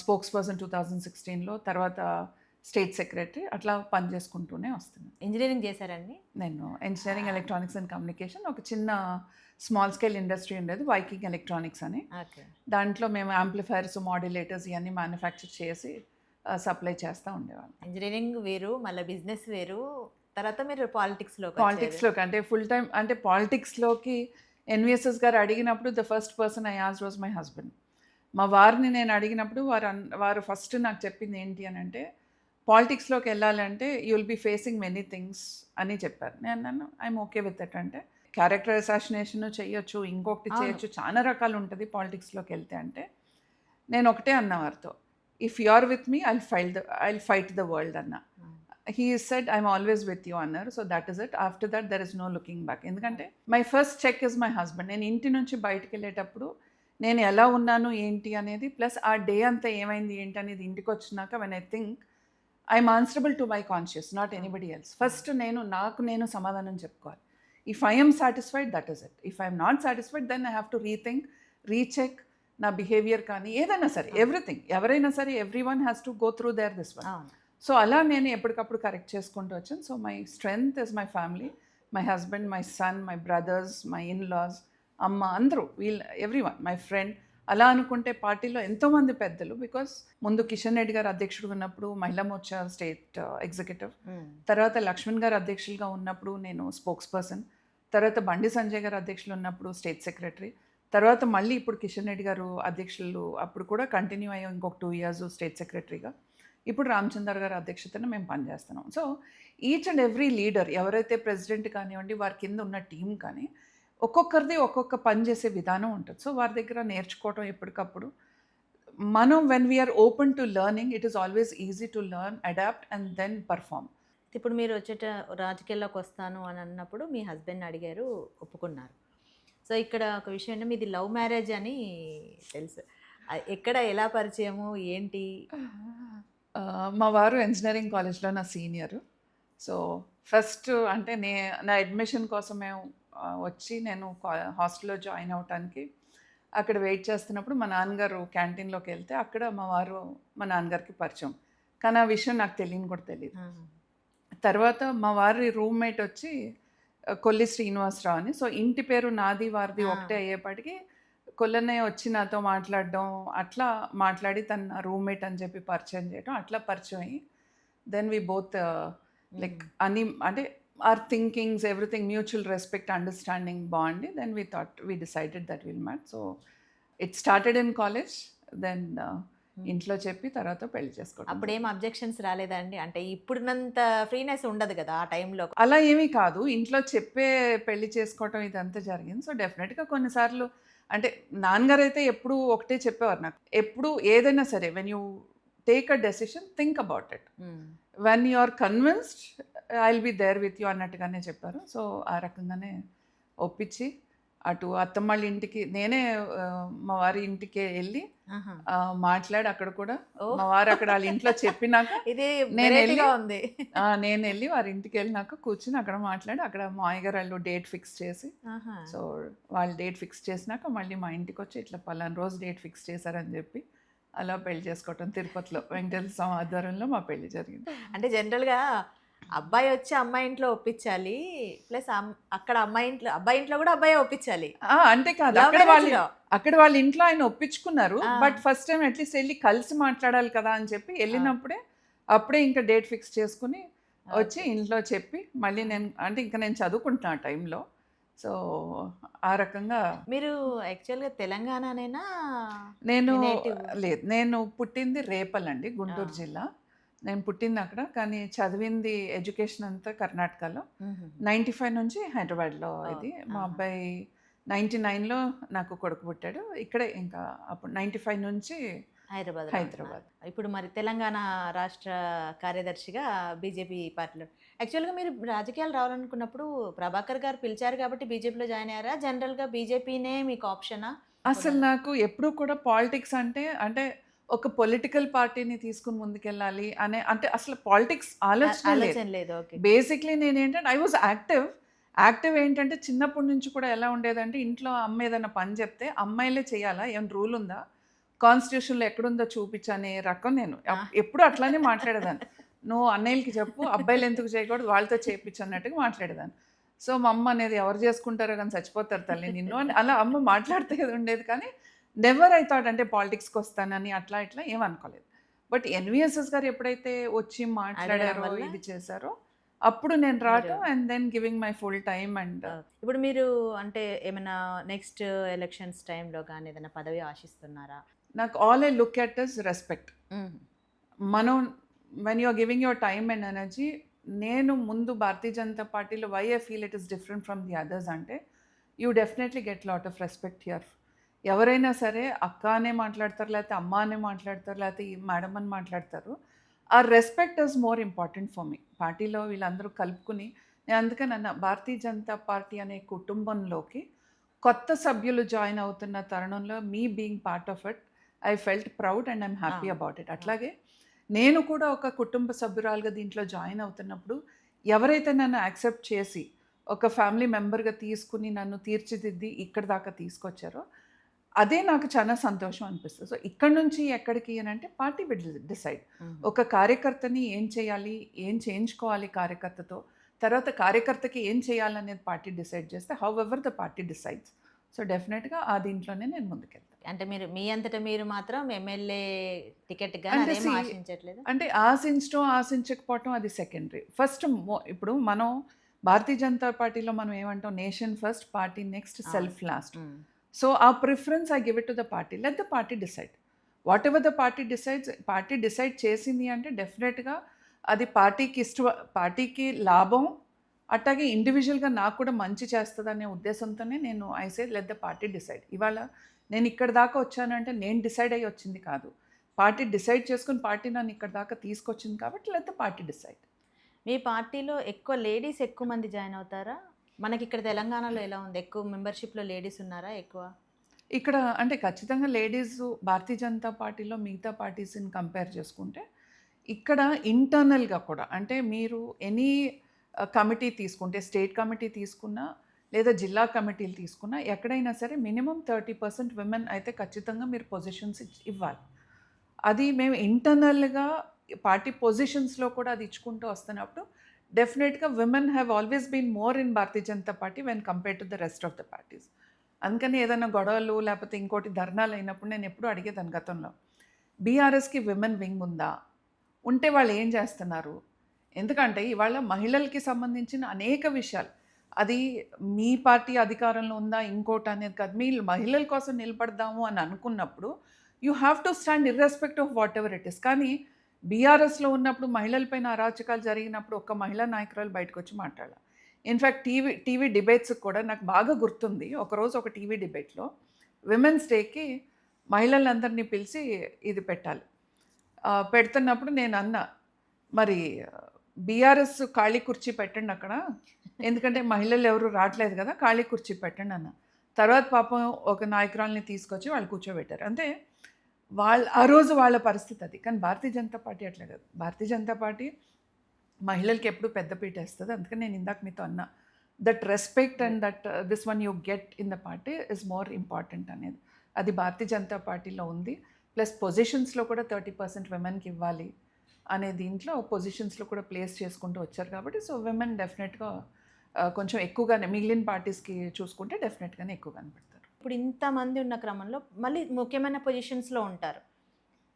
స్పోక్స్ పర్సన్ 2016లో, తర్వాత స్టేట్ సెక్రటరీ, అట్లా పని చేసుకుంటూనే వస్తున్నాను. ఇంజనీరింగ్ చేశారండి? నేను ఇంజనీరింగ్ ఎలక్ట్రానిక్స్ అండ్ కమ్యూనికేషన్, ఒక చిన్న స్మాల్ స్కేల్ ఇండస్ట్రీ ఉండేది వైకింగ్ ఎలక్ట్రానిక్స్ అని. దాంట్లో మేము యాంప్లిఫైర్స్, మాడ్యులేటర్స్ ఇవన్నీ మ్యానుఫ్యాక్చర్ చేసి సప్లై చేస్తూ ఉండేవాళ్ళం. ఇంజనీరింగ్ వేరు, మళ్ళీ బిజినెస్ వేరు, తర్వాత మీరు పాలిటిక్స్లోకి అంటే ఫుల్ టైం అంటే పాలిటిక్స్లోకి ఎన్విఎస్ఎస్ గారు అడిగినప్పుడు the first person I asked was my husband. మా వారిని నేను అడిగినప్పుడు వారు ఫస్ట్ నాకు చెప్పింది ఏంటి అని అంటే, పాలిటిక్స్లోకి వెళ్ళాలంటే you will be facing many things అని చెప్పారు. నేను అన్నాను ఐఎమ్ ఓకే విత్ ఇట్. అంటే క్యారెక్టర్ అసాసినేషన్ చేయొచ్చు, ఇంకొకటి చేయొచ్చు, చాలా రకాలు ఉంటుంది పాలిటిక్స్లోకి వెళ్తే. అంటే నేను ఒకటే అన్న వారితో, if you are with me I'll fight the world అన్న. He said I'm always with you అన్నారు. So that is it. After that there is no looking back. ఎందుకంటే my first check is my husband. నేను ఇంటి నుంచి బయటకు వెళ్ళేటప్పుడు నేను ఎలా ఉన్నాను ఏంటి అనేది, ప్లస్ ఆ డే అంతా ఏమైంది ఏంటి అనేది ఇంటికి వచ్చినాక when I think I'm answerable to my conscious, not anybody else. First నేను సమాధానం చెప్పుకోవాలి. If I'm satisfied that is it. If I'm not satisfied then I have to rethink, recheck నా బిహేవియర్ కానీ ఏదైనా సరే, ఎవ్రీథింగ్. ఎవరైనా సరే every one has to go through there this one. So అలా నేను ఎప్పటికప్పుడు కరెక్ట్ చేసుకుంటూ వచ్చాను. So my strength is my family, my husband, my son, my brothers, my in-laws, అమ్మ, అందరూ, ఎవ్రీ వన్, మై ఫ్రెండ్. అలా అనుకుంటే పార్టీలో ఎంతోమంది పెద్దలు, బికాస్ ముందు కిషన్ రెడ్డి గారు అధ్యక్షుడు ఉన్నప్పుడు మహిళా మోర్చా స్టేట్ ఎగ్జిక్యూటివ్, తర్వాత లక్ష్మణ్ గారు అధ్యక్షులుగా ఉన్నప్పుడు నేను స్పోక్స్ పర్సన్, తర్వాత బండి సంజయ్ గారు అధ్యక్షులు ఉన్నప్పుడు స్టేట్ సెక్రటరీ, తర్వాత మళ్ళీ ఇప్పుడు కిషన్ రెడ్డి గారు అధ్యక్షులు అప్పుడు కూడా కంటిన్యూ అయ్యాం ఇంకొక 2 years స్టేట్ సెక్రటరీగా. ఇప్పుడు రామచందర్ గారి అధ్యక్షతను మేము పనిచేస్తున్నాం. So each and every leader, ఎవరైతే ప్రెసిడెంట్ కానివ్వండి, వారి కింద ఉన్న టీం కానీ, ఒక్కొక్కరిది ఒక్కొక్క పని చేసే విధానం ఉంటుంది. సో వారి దగ్గర నేర్చుకోవటం ఎప్పటికప్పుడు. మనం when we are open to learning, it is always easy to learn, adapt and then perform. ఇప్పుడు మీరు రాజకీయాల్లోకి వస్తాను అని అన్నప్పుడు మీ హస్బెండ్ అడిగారు, ఒప్పుకున్నారు. సో ఇక్కడ ఒక విషయం అంటే మీది లవ్ మ్యారేజ్ అని తెలుసు. ఎక్కడ, ఎలా పరిచయము ఏంటి? మా వారు ఇంజనీరింగ్ కాలేజ్లో నా సీనియరు. సో ఫస్ట్ అంటే నా అడ్మిషన్ కోసం మేము వచ్చి నేను హాస్టల్లో జాయిన్ అవ్వటానికి అక్కడ వెయిట్ చేస్తున్నప్పుడు మా నాన్నగారు క్యాంటీన్లోకి వెళ్తే అక్కడ మా వారు మా నాన్నగారికి పరిచయం. కానీ ఆ విషయం నాకు కూడా తెలియదు. తర్వాత మా వారి రూమ్మేట్ వచ్చి కొల్లి శ్రీనివాసరావు అని. సో ఇంటి పేరు నాది వారిది ఒకటే అయ్యేపాటికి కొల్లన్నయ్య వచ్చి నాతో మాట్లాడడం, అట్లా మాట్లాడి తన రూమ్మేట్ అని చెప్పి పరిచయం చేయడం, అట్లా పరిచయం అయ్యి దెన్ వీ బోత్ లైక్ అన్ని అంటే our thinkings, everything, mutual respect, understanding, bond. Then we decided that we'll match. So it started in college, then ఇంట్లో చెప్పి తర్వాత పెళ్లి చేసుకోవడం. అప్పుడు ఏం అబ్జెక్షన్స్ రాలేదండి? అంటే ఇప్పుడున్నంత ఫ్రీనెస్ ఉండదు కదా ఆ టైంలో. అలా ఏమీ కాదు, ఇంట్లో చెప్పే పెళ్లి చేసుకోవటం ఇదంతా జరిగింది. సో డెఫినెట్గా కొన్నిసార్లు అంటే నాన్నగారు అయితే ఎప్పుడు ఒకటే చెప్పేవారు నాకు, ఎప్పుడు ఏదైనా సరే when you take a decision think about it, when you are convinced I will be there with you అన్నట్టుగానే చెప్పారు. సో ఆ రకంగానే ఒప్పించి అటు అత్తమ్మ ఇంటికి నేనే మా వారి ఇంటికి వెళ్ళి మాట్లాడి, అక్కడ కూడా మా వారు అక్కడ వాళ్ళ ఇంట్లో చెప్పినాక నేను వెళ్ళి వారి ఇంటికి వెళ్ళినాక కూర్చుని అక్కడ మాట్లాడి, అక్కడ మా అయ్యగారు వాళ్ళు డేట్ ఫిక్స్ చేసి, సో వాళ్ళు డేట్ ఫిక్స్ చేసినాక మళ్ళీ మా ఇంటికి వచ్చి ఇట్లా పలానా రోజు డేట్ ఫిక్స్ చేశారని చెప్పి అలా పెళ్లి చేసుకోవటం తిరుపతిలో వెంకటేశ్వర స్వామి ఆధ్వర్యంలో మా పెళ్లి జరిగింది. అంటే జనరల్గా అబ్బాయి వచ్చి అమ్మాయి ఇంట్లో ఒప్పించాలి, ప్లస్ అక్కడ అబ్బాయి ఇంట్లో కూడా అబ్బాయి ఒప్పించాలి. అంటే కాదు, అక్కడ వాళ్ళ ఇంట్లో ఆయన ఒప్పించుకున్నారు, బట్ ఫస్ట్ టైం అట్లీస్ట్ వెళ్ళి కలిసి మాట్లాడాలి కదా అని చెప్పి వెళ్ళినప్పుడే అప్పుడే ఇంకా డేట్ ఫిక్స్ చేసుకుని వచ్చి ఇంట్లో చెప్పి మళ్ళీ నేను చదువుకుంటున్నా ఆ టైంలో. సో ఆ రకంగా మీరు యాక్చువల్గా తెలంగాణనేనా నేను నేటివ్? లేదు, నేను పుట్టింది రేపల్ అండి, గుంటూరు జిల్లా. నేను పుట్టింది అక్కడ, కానీ చదివింది ఎడ్యుకేషన్ అంతా కర్ణాటకలో. 95 నుంచి హైదరాబాద్లో ఇది. మా అబ్బాయి 99లో నాకు కొడుకు పుట్టాడు ఇక్కడే. ఇంకా అప్పుడు 95 నుంచి హైదరాబాద్. హైదరాబాద్. ఇప్పుడు మరి తెలంగాణ రాష్ట్ర కార్యదర్శిగా బీజేపీ పార్టీలో యాక్చువల్గా మీరు రాజకీయాలు రావాలనుకున్నప్పుడు ప్రభాకర్ గారు పిలిచారు కాబట్టి బీజేపీలో జాయిన్ అయ్యారా? జనరల్గా బీజేపీనే మీకు ఆప్షనా? అసలు నాకు ఎప్పుడూ కూడా పాలిటిక్స్ అంటే అంటే ఒక పొలిటికల్ పార్టీని తీసుకుని ముందుకెళ్ళాలి అనే, అంటే అసలు పాలిటిక్స్ ఆలోచన లేదు. ఆలోచన లేదు. ఓకే. బేసిక్లీ నేనేంటంటే ఐ వాజ్ యాక్టివ్ ఏంటంటే చిన్నప్పటి నుంచి కూడా ఎలా ఉండేదంటే, ఇంట్లో అమ్మ ఏదైనా పని చెప్తే అమ్మాయిలే చేయాలా, ఏమైనా రూల్ ఉందా, కాన్స్టిట్యూషన్లో ఎక్కడుందో చూపించనే రకం నేను. ఎప్పుడు అట్లానే మాట్లాడేదాన్ని. నువ్వు అన్నయ్యలకి చెప్పు, అబ్బాయిలు ఎందుకు చేయకూడదు, వాళ్ళతో చేయించు అన్నట్టుగా మాట్లాడేదాన్ని. సో మా అమ్మ అనేది ఎవరు చేసుకుంటారో కానీ చచ్చిపోతారు తల్లి నిన్ను అని అలా అమ్మ మాట్లాడితే ఉండేది. కానీ నెవర్ ఐ థాట్ అంటే పాలిటిక్స్కి వస్తానని అట్లా ఇట్లా ఏమనుకోలేదు. బట్ ఎన్విఎస్ఎస్ గారు ఎప్పుడైతే వచ్చి మాట్లాడారో వల్ల? ఇది చేశారో అప్పుడు నేను రావటం and then giving my full time. And ఇప్పుడు మీరు అంటే ఏమైనా నెక్స్ట్ ఎలక్షన్స్ టైంలో కానీ ఏదైనా పదవి ఆశిస్తున్నారా? నాకు all I look at is respect. మనం when you are giving your time and energy, నేను ముందు భారతీయ జనతా పార్టీలో why I feel it is different from the others అంటే you definitely get lot of respect here. ఎవరైనా సరే అక్క అనే మాట్లాడతారు, లేకపోతే అమ్మ అనే మాట్లాడతారు, లేకపోతే ఈ మేడం అని మాట్లాడతారు. ఆ respect is more important for me. పార్టీలో వీళ్ళందరూ కలుపుకుని, నేను అందుకని అన్న భారతీయ జనతా పార్టీ అనే కుటుంబంలోకి కొత్త సభ్యులు జాయిన్ అవుతున్న తరుణంలో me being part of it, I felt proud and I'm happy about it. అట్లాగే నేను కూడా ఒక కుటుంబ సభ్యురాలుగా దీంట్లో జాయిన్ అవుతున్నప్పుడు ఎవరైతే నన్ను యాక్సెప్ట్ చేసి ఒక ఫ్యామిలీ మెంబర్గా తీసుకుని నన్ను తీర్చిదిద్ది ఇక్కడ దాకా తీసుకొచ్చారో అదే నాకు చాలా సంతోషం అనిపిస్తుంది. సో ఇక్కడ నుంచి ఎక్కడికి అని అంటే పార్టీ విల్ డిసైడ్. ఒక కార్యకర్తని ఏం చేయాలి, ఏం చేయించుకోవాలి కార్యకర్తతో, తర్వాత కార్యకర్తకి ఏం చేయాలనేది పార్టీ డిసైడ్ చేస్తే how ever the party decides. So డెఫినెట్గా ఆ దీంట్లోనే నేను ముందుకెళ్తాను. అంటే మీరు మీ అంతటా మీరు మాత్రం ఎమ్మెల్యే టికెట్ అంటే కానీ ఆశించట్లేదు? అంటే ఆశించకపోవటం అది సెకండరీ. ఫస్ట్ ఇప్పుడు మనం భారతీయ జనతా పార్టీలో మనం ఏమంటాం, nation first, party next, self last. So ఆ preference I give it to the party, let the party decide. Whatever the party decides, party decide చేసింది అంటే డెఫినెట్గా అది పార్టీకి లాభం, అట్లాగే ఇండివిజువల్గా నాకు కూడా మంచి చేస్తుంది అనే ఉద్దేశంతోనే నేను I say let the party decide. ఇవాళ నేను ఇక్కడ దాకా వచ్చానంటే నేను డిసైడ్ అయ్యి వచ్చింది కాదు, పార్టీ డిసైడ్ చేసుకుని పార్టీ నన్ను ఇక్కడ దాకా తీసుకొచ్చింది కాబట్టి లెట్ ద పార్టీ డిసైడ్. మీ పార్టీలో ఎక్కువ లేడీస్ ఎక్కువ మంది జాయిన్ అవుతారా? మనకి ఇక్కడ తెలంగాణలో ఎలా ఉంది, ఎక్కువ మెంబర్షిప్లో లేడీస్ ఉన్నారా ఎక్కువ? ఇక్కడ అంటే ఖచ్చితంగా లేడీస్ భారతీయ జనతా పార్టీలో మిగతా పార్టీస్ని కంపేర్ చేసుకుంటే ఇక్కడ ఇంటర్నల్గా కూడా, అంటే మీరు ఎనీ కమిటీ తీసుకుంటే, స్టేట్ కమిటీ తీసుకున్నా లేదా జిల్లా కమిటీలు తీసుకున్నా, ఎక్కడైనా సరే మినిమం 30% విమెన్ అయితే ఖచ్చితంగా మీరు పొజిషన్స్ ఇవ్వాలి. అది మేము ఇంటర్నల్గా పార్టీ పొజిషన్స్లో కూడా అది ఇచ్చుకుంటూ వస్తున్నప్పుడు డెఫినెట్గా women have always been more in Bharatiya Janata Party when compare to the rest of the parties. అందుకని ఏదైనా గొడవలు లేకపోతే ఇంకోటి ధర్నాలు అయినప్పుడు నేను ఎప్పుడూ అడిగేదాన్ని గతంలో, బీఆర్ఎస్కి విమెన్ వింగ్ ఉందా, ఉంటే వాళ్ళు ఏం చేస్తున్నారు. ఎందుకంటే ఇవాళ మహిళలకి సంబంధించిన అనేక విషయాలు, అది మీ పార్టీ అధికారంలో ఉందా ఇంకోటి అనేది కాదు, మీ మహిళల కోసం నిలబడదాము అని అనుకున్నప్పుడు you have to stand irrespective of whatever it is. కానీ బీఆర్ఎస్లో ఉన్నప్పుడు మహిళలపైన అరాచకాలు జరిగినప్పుడు ఒక్క మహిళా నాయకురాలు బయటకు వచ్చి మాట్లాడాలి. ఇన్ఫ్యాక్ట్ టీవీ డిబేట్స్కి కూడా నాకు బాగా గుర్తుంది, ఒకరోజు ఒక టీవీ డిబేట్లో విమెన్స్ డేకి మహిళలందరినీ పిలిచి ఇది పెట్టాలి. పెడుతున్నప్పుడు నేను అన్నా, మరి బీఆర్ఎస్ ఖాళీ కుర్చీ పెట్టండి అక్కడ, ఎందుకంటే మహిళలు ఎవరు రావట్లేదు కదా, ఖాళీ కుర్చీ పెట్టండి అన్న. తర్వాత పాపం ఒక నాయకురాల్ని తీసుకొచ్చి వాళ్ళు కూర్చోబెట్టారు. అంటే ఆ రోజు వాళ్ళ పరిస్థితి అది. కానీ భారతీయ జనతా పార్టీ అట్లా కాదు. భారతీయ జనతా పార్టీ మహిళలకి ఎప్పుడు పెద్దపీట వేస్తుంది. అందుకని నేను ఇందాక మీతో అన్నా, that respect and that this one you get in the party is more important అనేది. అది భారతీయ జనతా పార్టీలో ఉంది. ప్లస్ పొజిషన్స్లో కూడా 30% విమెన్కి ఇవ్వాలి అనే దీంట్లో పొజిషన్స్లో కూడా ప్లేస్ చేసుకుంటూ వచ్చారు కాబట్టి, సో విమెన్ డెఫినెట్గా కొంచెం ఎక్కువగానే మిగిలిన పార్టీస్కి చూసుకుంటే డెఫినెట్గానే ఎక్కువ కనపడతారు. ఇప్పుడు ఇంతమంది ఉన్న క్రమంలో మళ్ళీ ముఖ్యమైన పొజిషన్స్లో ఉంటారు,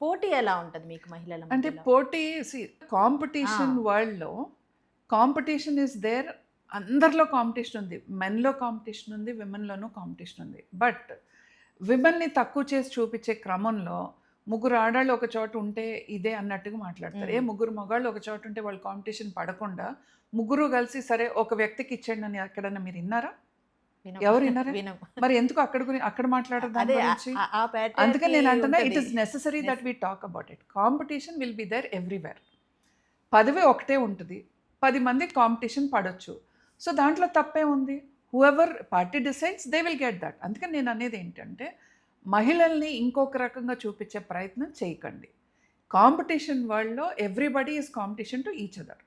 పోటీ ఎలా ఉంటుంది మీకు మహిళల అంటే మధ్యలో? పోటీ కాంపిటీషన్ వరల్డ్లో కాంపిటీషన్ ఇస్ దేర్ అందరిలో కాంపిటీషన్ ఉంది, మెన్లో కాంపిటీషన్ ఉంది, విమెన్లోనూ కాంపిటీషన్ ఉంది. బట్ విమెన్ని తక్కువ చేసి చూపించే క్రమంలో ముగ్గురు ఆడాళ్ళు ఒక చోట ఉంటే ఇదే అన్నట్టుగా మాట్లాడతారు. ముగ్గురు మగాళ్ళు ఒక చోట ఉంటే వాళ్ళు కాంపిటీషన్ పడకుండా ముగ్గురు కలిసి సరే ఒక వ్యక్తికి ఇచ్చేయండి అని ఎక్కడన్నా మీరు విన్నారా? ఎవరు విన్నారా? మరి ఎందుకు అక్కడ మాట్లాడరు దాని గురించి? అందుకని నేను అంటున్నా, it is necessary that we talk about it. Competition will be there everywhere. పదవి ఒకటే ఉంటుంది, 10 మంది కాంపిటీషన్ పడవచ్చు. సో దాంట్లో తప్పే ఉంది. Whoever party decides they will get that. అందుకని నేను అనేది ఏంటంటే, మహిళల్ని ఇంకొక రకంగా చూపించే ప్రయత్నం చేయకండి. కాంపిటీషన్ వరల్డ్లో everybody is competition to each other.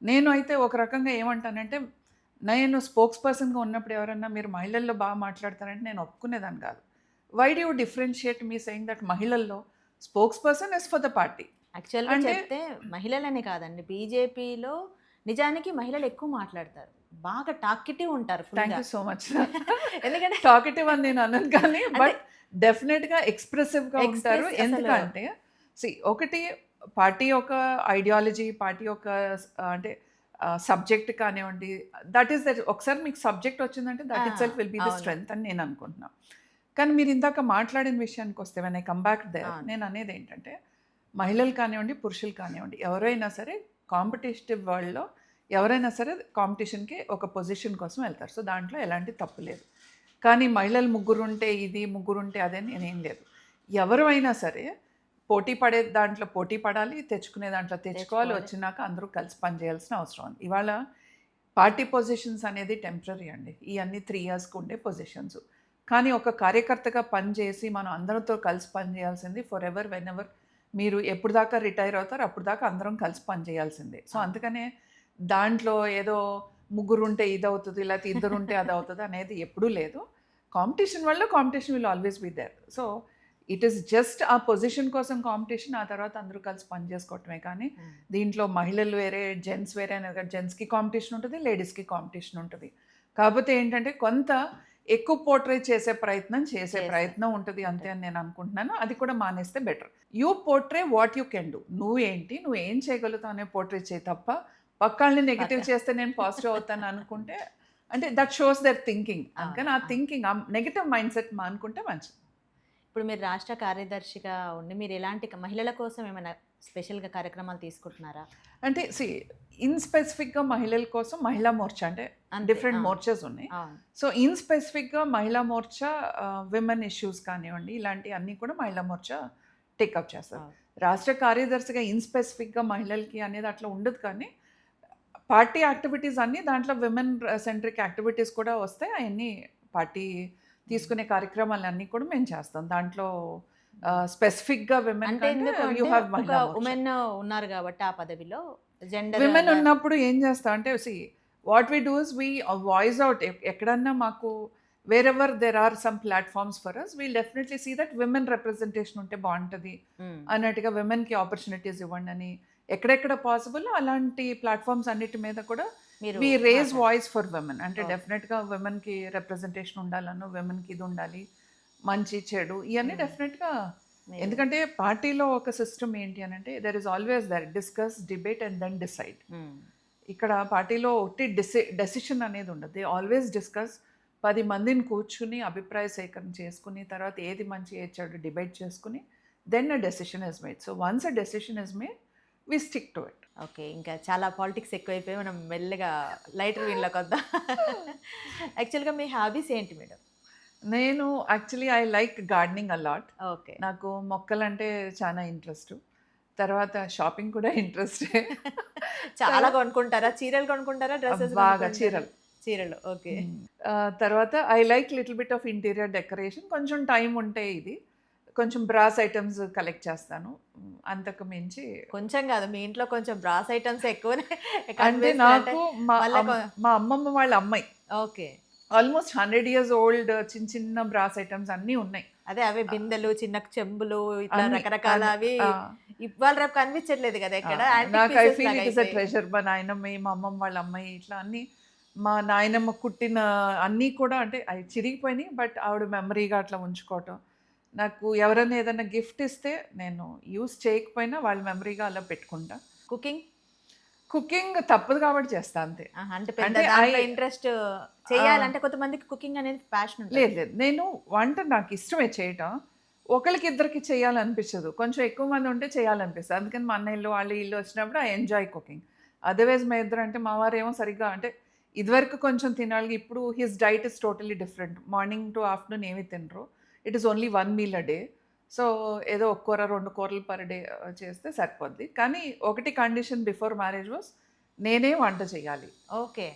నేను అయితే ఒక రకంగా ఏమంటానంటే, నేను స్పోక్స్ పర్సన్గా ఉన్నప్పుడు ఎవరన్నా మీరు మహిళల్లో బాగా మాట్లాడతారంటే నేను ఒప్పుకునేదాన్ని కాదు. Why do you differentiate me saying that మహిళల్లో spokesperson is for the party? యాక్చువల్గా చెప్తే మహిళలని కాదండి, బీజేపీలో నిజానికి మహిళలు ఎక్కువ మాట్లాడతారు, బాగా టాకిటివ్ ఉంటారు. Thank you so much. ఎందుకంటే టాకిటివ్ అని నేను అన్నాను కానీ బట్ డెఫినెట్గా ఎక్స్ప్రెసివ్గా ఉంటారు. ఎందుకంటే ఒకటి పార్టీ యొక్క ఐడియాలజీ, పార్టీ యొక్క అంటే సబ్జెక్ట్ కానివ్వండి, దట్ ఈస్ దట్. ఒకసారి మీకు సబ్జెక్ట్ వచ్చిందంటే that itself will be the strength అని నేను అనుకుంటున్నాను. కానీ మీరు ఇందాక మాట్లాడిన విషయానికి వస్తే when I come back there, నేను అనేది ఏంటంటే మహిళలు కానివ్వండి, పురుషులు కానివ్వండి, ఎవరైనా సరే కాంపిటేటివ్ వరల్డ్లో ఎవరైనా సరే కాంపిటీషన్కి ఒక పొజిషన్ కోసం వెళ్తారు. సో దాంట్లో ఎలాంటి తప్పు లేదు. కానీ మహిళలు ముగ్గురు ఉంటే ఇది, ముగ్గురు ఉంటే అదే నేనేం లేదు. ఎవరు అయినా సరే పోటీ పడే దాంట్లో పోటీ పడాలి, తెచ్చుకునే దాంట్లో తెచ్చుకోవాలి. వచ్చినాక అందరూ కలిసి పనిచేయాల్సిన అవసరం ఉంది. ఇవాళ పార్టీ పొజిషన్స్ అనేది టెంపరీ అండి. ఇవన్నీ 3 yearsకి ఉండే పొజిషన్స్. కానీ ఒక కార్యకర్తగా పనిచేసి మనం అందరితో కలిసి పనిచేయాల్సింది ఫర్ ఎవర్, వెన్ ఎవర్. మీరు ఎప్పుడు దాకా రిటైర్ అవుతారో అప్పుడు దాకా అందరం కలిసి పనిచేయాల్సిందే. సో అందుకనే దాంట్లో ఏదో ముగ్గురు ఉంటే ఇది అవుతుంది, లేకపోతే ఇద్దరు ఉంటే అది అవుతుంది అనేది ఎప్పుడూ లేదు. కాంపిటీషన్ వల్ల competition will always be there. So it is just ఆ పొజిషన్ కోసం కాంపిటీషన్, ఆ తర్వాత అందరూ కలిసి పని చేసుకోవటమే. కానీ దీంట్లో మహిళలు వేరే, జెంట్స్ వేరే అనేది కాదు. జెంట్స్కి కాంపిటీషన్ ఉంటుంది, లేడీస్కి కాంపిటీషన్ ఉంటుంది. కాకపోతే ఏంటంటే కొంత ఎక్కువ పోర్ట్రేట్ చేసే ప్రయత్నం ఉంటుంది అంతే అని నేను అనుకుంటున్నాను. అది కూడా మానేస్తే better. You portray what you can do. నువ్వేంటి, నువ్వు ఏం చేయగలుగుతావు అనే పోర్ట్రేట్ చేయి తప్ప పక్కల్ని నెగిటివ్ చేస్తే నేను పాజిటివ్ అవుతాను అనుకుంటే అంటే దట్ షోస్ దర్ థింకింగ్. అందుకని ఆ థింకింగ్, ఆ నెగిటివ్ మైండ్ సెట్ మానుకుంటే మంచిది. ఇప్పుడు మీరు రాష్ట్ర కార్యదర్శిగా ఉండి మీరు ఎలాంటి మహిళల కోసం ఏమైనా స్పెషల్గా కార్యక్రమాలు తీసుకుంటున్నారా? అంటే ఇన్ స్పెసిఫిక్గా మహిళల కోసం మహిళా మోర్చా అంటే డిఫరెంట్ మోర్చాస్ ఉన్నాయి. సో ఇన్ స్పెసిఫిక్గా మహిళా మోర్చా విమెన్ ఇష్యూస్ కానివ్వండి, ఇలాంటి అన్నీ కూడా మహిళా మోర్చా టేకప్ చేస్తారు. రాష్ట్ర కార్యదర్శిగా ఇన్ స్పెసిఫిక్గా మహిళలకి అనేది అట్లా ఉండదు. కానీ పార్టీ యాక్టివిటీస్ అన్నీ దాంట్లో విమెన్ సెంట్రిక్ యాక్టివిటీస్ కూడా వస్తాయి. అవన్నీ పార్టీ తీసుకునే కార్యక్రమాలు అన్నీ కూడా మేము చేస్తాం. దాంట్లో స్పెసిఫిక్గా విమెన్ ఉమెన్ ఉన్నారు కాబట్టి ఆ పదవిలో జెండర్ విమెన్ ఉన్నప్పుడు ఏం చేస్తాం అంటే what we do is we voice out. ఎక్కడన్నా మాకు wherever there are some platforms for us, we'll definitely see that women representation ఉంటే బాగుంటుంది అన్నట్టుగా విమెన్కి ఆపర్చునిటీస్ ఇవ్వండి అని ఎక్కడెక్కడ పాసిబుల్ అలాంటి ప్లాట్ఫామ్స్ అన్నిటి మీద కూడా we raise voice for women. అంటే డెఫినెట్గా విమెన్కి రిప్రజెంటేషన్ ఉండాలను, విమెన్కి ఇది ఉండాలి, మంచి చెడు ఇవన్నీ డెఫినెట్గా. ఎందుకంటే పార్టీలో ఒక సిస్టమ్ ఏంటి అని అంటే there is always the discuss, debate and then decide. ఇక్కడ పార్టీలో ఒకటి డెసిషన్ అనేది ఉండదు. They always discuss. 10 మందిని కూర్చుని అభిప్రాయ సేకరణ చేసుకుని తర్వాత ఏది మంచి ఏది చెడు డిబేట్ చేసుకుని then a decision is made. So once a decision is made we stick to it. Okay, ఇంకా చాలా పాలిటిక్స్ ఎక్కువైపోయి మనం మెల్లగా లైటర్ వీళ్ళకి వద్దాం. యాక్చువల్గా మీ హాబీస్ ఏంటి మేడం? నేను actually I like gardening a lot. Okay, నాకు మొక్కలంటే చాలా ఇంట్రెస్ట్. తర్వాత షాపింగ్ కూడా ఇంట్రెస్టే. చాలా కొనుక్కుంటారా? చీరలు కొనుక్కుంటారా, డ్రెస్సెస్? బాగా చీరలు. ఓకే. తర్వాత I like little bit of interior decoration. కొంచెం టైం ఉంటే ఇది కొంచెం బ్రాస్ ఐటమ్స్ కలెక్ట్ చేస్తాను. అంతకు మించి కొంచెం కాదు, మీ ఇంట్లో కొంచెం బ్రాస్ ఐటమ్స్ ఎక్కువనే. అంటే నాకు మా అమ్మమ్మ వాళ్ళ అమ్మాయి ఓకే ఆల్మోస్ట్ 100 years ఓల్డ్ చిన్న చిన్న బ్రాస్ ఐటమ్స్ అన్నీ ఉన్నాయి. అదే అవే బిందెలు, చిన్న చెంబులు, ఇట్లా రకరకాల అవి ఇవాళ రేపు కనిపించట్లేదు కదా ఎక్కడ. నాకు I feel it is a treasure. మా నాయనమ్మ, మా అమ్మమ్మ వాళ్ళ అమ్మాయి ఇట్లా అన్నీ మా నాయనమ్మ కుట్టిన అన్నీ కూడా అంటే అవి చిరిగిపోయినాయి బట్ ఆవిడ మెమరీగా అట్లా ఉంచుకోవటం. నాకు ఎవరైనా ఏదైనా గిఫ్ట్ ఇస్తే నేను యూస్ చేయకపోయినా వాళ్ళ మెమరీగా అలా పెట్టుకుంటా. కుకింగ్ తప్పదు కాబట్టి చేస్తా అంతే. అంటే పెద్ద అంటే దాంట్లో ఇంట్రెస్ట్ చేయాలంటే కొంతమందికి కుకింగ్ అనేది ప్యాషన్ ఉంటుంది. లేదు లేదు, నేను వంట నాకు ఇష్టమే చేయటం. ఒకళ్ళకి ఇద్దరికి చేయాలనిపించదు, కొంచెం ఎక్కువ మంది ఉంటే చేయాలనిపిస్తుంది. అందుకని మా అన్నయ్యలు వాళ్ళు ఇల్లు వచ్చినప్పుడు ఐ ఎంజాయ్ కుకింగ్. అదర్వైజ్ మా ఇద్దరు అంటే మా వారు ఏమో సరిగ్గా అంటే ఇదివరకు కొంచెం తినాలి, ఇప్పుడు his diet is totally different. Morning to afternoon ఏమి తినరు, it is only 1 meal a day. So ఏదో ఒక కూర 2 కూరలు పర్ డే చేస్తే సరిపోద్ది. కానీ ఒకటి కండిషన్ బిఫోర్ మ్యారేజ్ వాస్ నేనే వంట చేయాలి. ఓకే.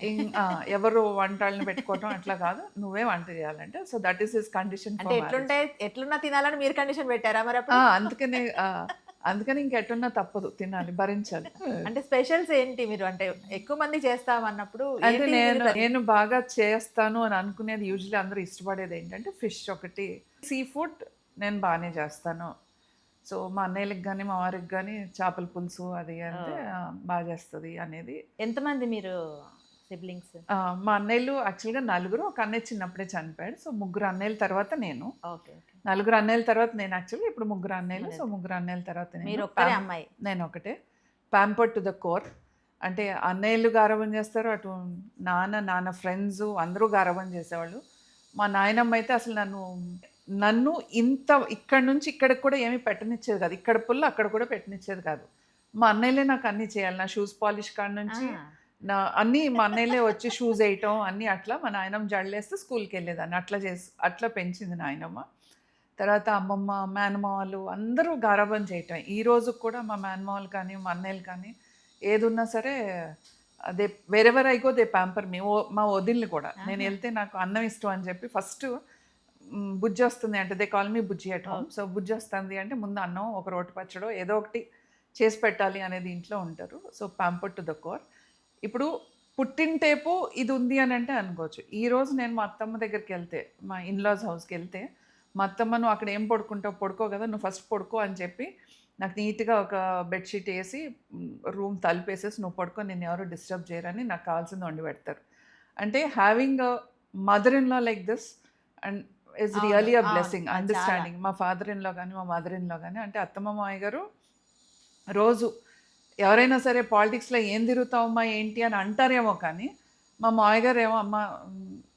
ఎవరు వంటల్ని పెట్టుకోవటం అట్లా కాదు, నువ్వే వంట చేయాలంటే. So that is his condition అంటే ఎట్లున్నా తినాలని మీరు కండిషన్ పెట్టారా మరి అప్పుడు? అందుకని ఇంకెట్టున్నా తప్పదు, తినాలి, భరించాలి. అంటే స్పెషల్స్ ఏంటి మీరు అంటే ఎక్కువ మంది చేస్తామన్నప్పుడు? అంటే నేను బాగా చేస్తాను అని అనుకునేది యూజువల్లీ అందరూ ఇష్టపడేది ఏంటంటే ఫిష్ ఒకటి. సీ ఫుడ్ నేను బాగానే చేస్తాను. సో మా అన్నయ్యకి కానీ మా వారికి కానీ చేపల పులుసు అది అంటే బాగా చేస్తుంది అనేది. ఎంతమంది మీరు సిబ్లింగ్స్? మా అన్నయ్యలు యాక్చువల్గా 4, ఒక అన్నయ్య చిన్నప్పుడే చనిపోయాడు. సో 3 అన్నయ్యల తర్వాత నేను. ఓకే. 4 అన్నయ్యల తర్వాత నేను యాక్చువల్లీ, ఇప్పుడు 3 అన్నయ్యలు. సో 3 అన్నయ్యల తర్వాత మీరు ఒక్కరే అమ్మాయి? నేను ఒకటే. Pampered to the core. అంటే అన్నయ్యలు గారాబం చేస్తారు, అటు నాన్న ఫ్రెండ్స్ అందరూ గారాబం చేసేవాళ్ళు. మా నాయనమ్మ అయితే అసలు నన్ను ఇంత ఇక్కడ నుంచి ఇక్కడికి కూడా ఏమీ పెట్టనిచ్చేది కాదు, ఇక్కడ పుల్ల అక్కడ కూడా పెట్టనిచ్చేది కాదు. మా అన్నయ్యలే నాకు అన్నీ చేయాలి, నా షూస్ పాలిష్ కాడ నుంచి అన్నీ మా అన్నయ్యలే వచ్చి షూస్ వేయటం అన్నీ అట్లా. మా నాయనమ్మ జడలేస్తే స్కూల్కి వెళ్ళేదాన్ని, అట్లా పెంచింది నాయనమ్మ. తర్వాత అమ్మమ్మ మేనమామలు అందరూ గారాబం చేయటం. ఈ రోజు కూడా మా మేనమామలు కానీ మా అన్నయ్యలు కానీ ఏది ఉన్నా సరే అదే వేరెవర్ ఐగో దే ప్యాంపర్ మీ. మా వదినలు కూడా నేను వెళ్తే నాకు అన్నం ఇష్టం అని చెప్పి ఫస్ట్ బుజ్జి వస్తుంది అంటే they call me Bujji at home. So Bujji వస్తుంది అంటే ముందు అన్నం, ఒక రోటి పచ్చడో ఏదో ఒకటి చేసి పెట్టాలి అనేది ఇంట్లో ఉంటారు. So pampered to the core. ఇప్పుడు పుట్టింటేపు ఇది ఉంది అని అంటే అనుకోవచ్చు. ఈరోజు నేను మా అత్తమ్మ దగ్గరికి వెళ్తే, మా ఇన్లాస్ హౌస్కి వెళ్తే, మా అత్తమ్మ నువ్వు అక్కడ ఏం పడుకుంటావు, పడుకో కదా, నువ్వు ఫస్ట్ పడుకో అని చెప్పి నాకు నీట్గా ఒక బెడ్షీట్ వేసి రూమ్ తలుపేసేసి నువ్వు పడుకో, నేను ఎవరు డిస్టర్బ్ చేయరని నాకు కావాల్సింది వండి పెడతారు. అంటే having a mother in law like this and is really a blessing. Understanding. మా ఫాదర్ ఇన్ లా కానీ మా మదర్ ఇన్ లా కానీ అంటే అత్తమ్మ మామయ్య గారు రోజు ఎవరైనా సరే పాలిటిక్స్లో ఏం తిరుగుతావమ్మా ఏంటి అని అంటారేమో, కానీ మా మామయ్య గారు ఏమో అమ్మ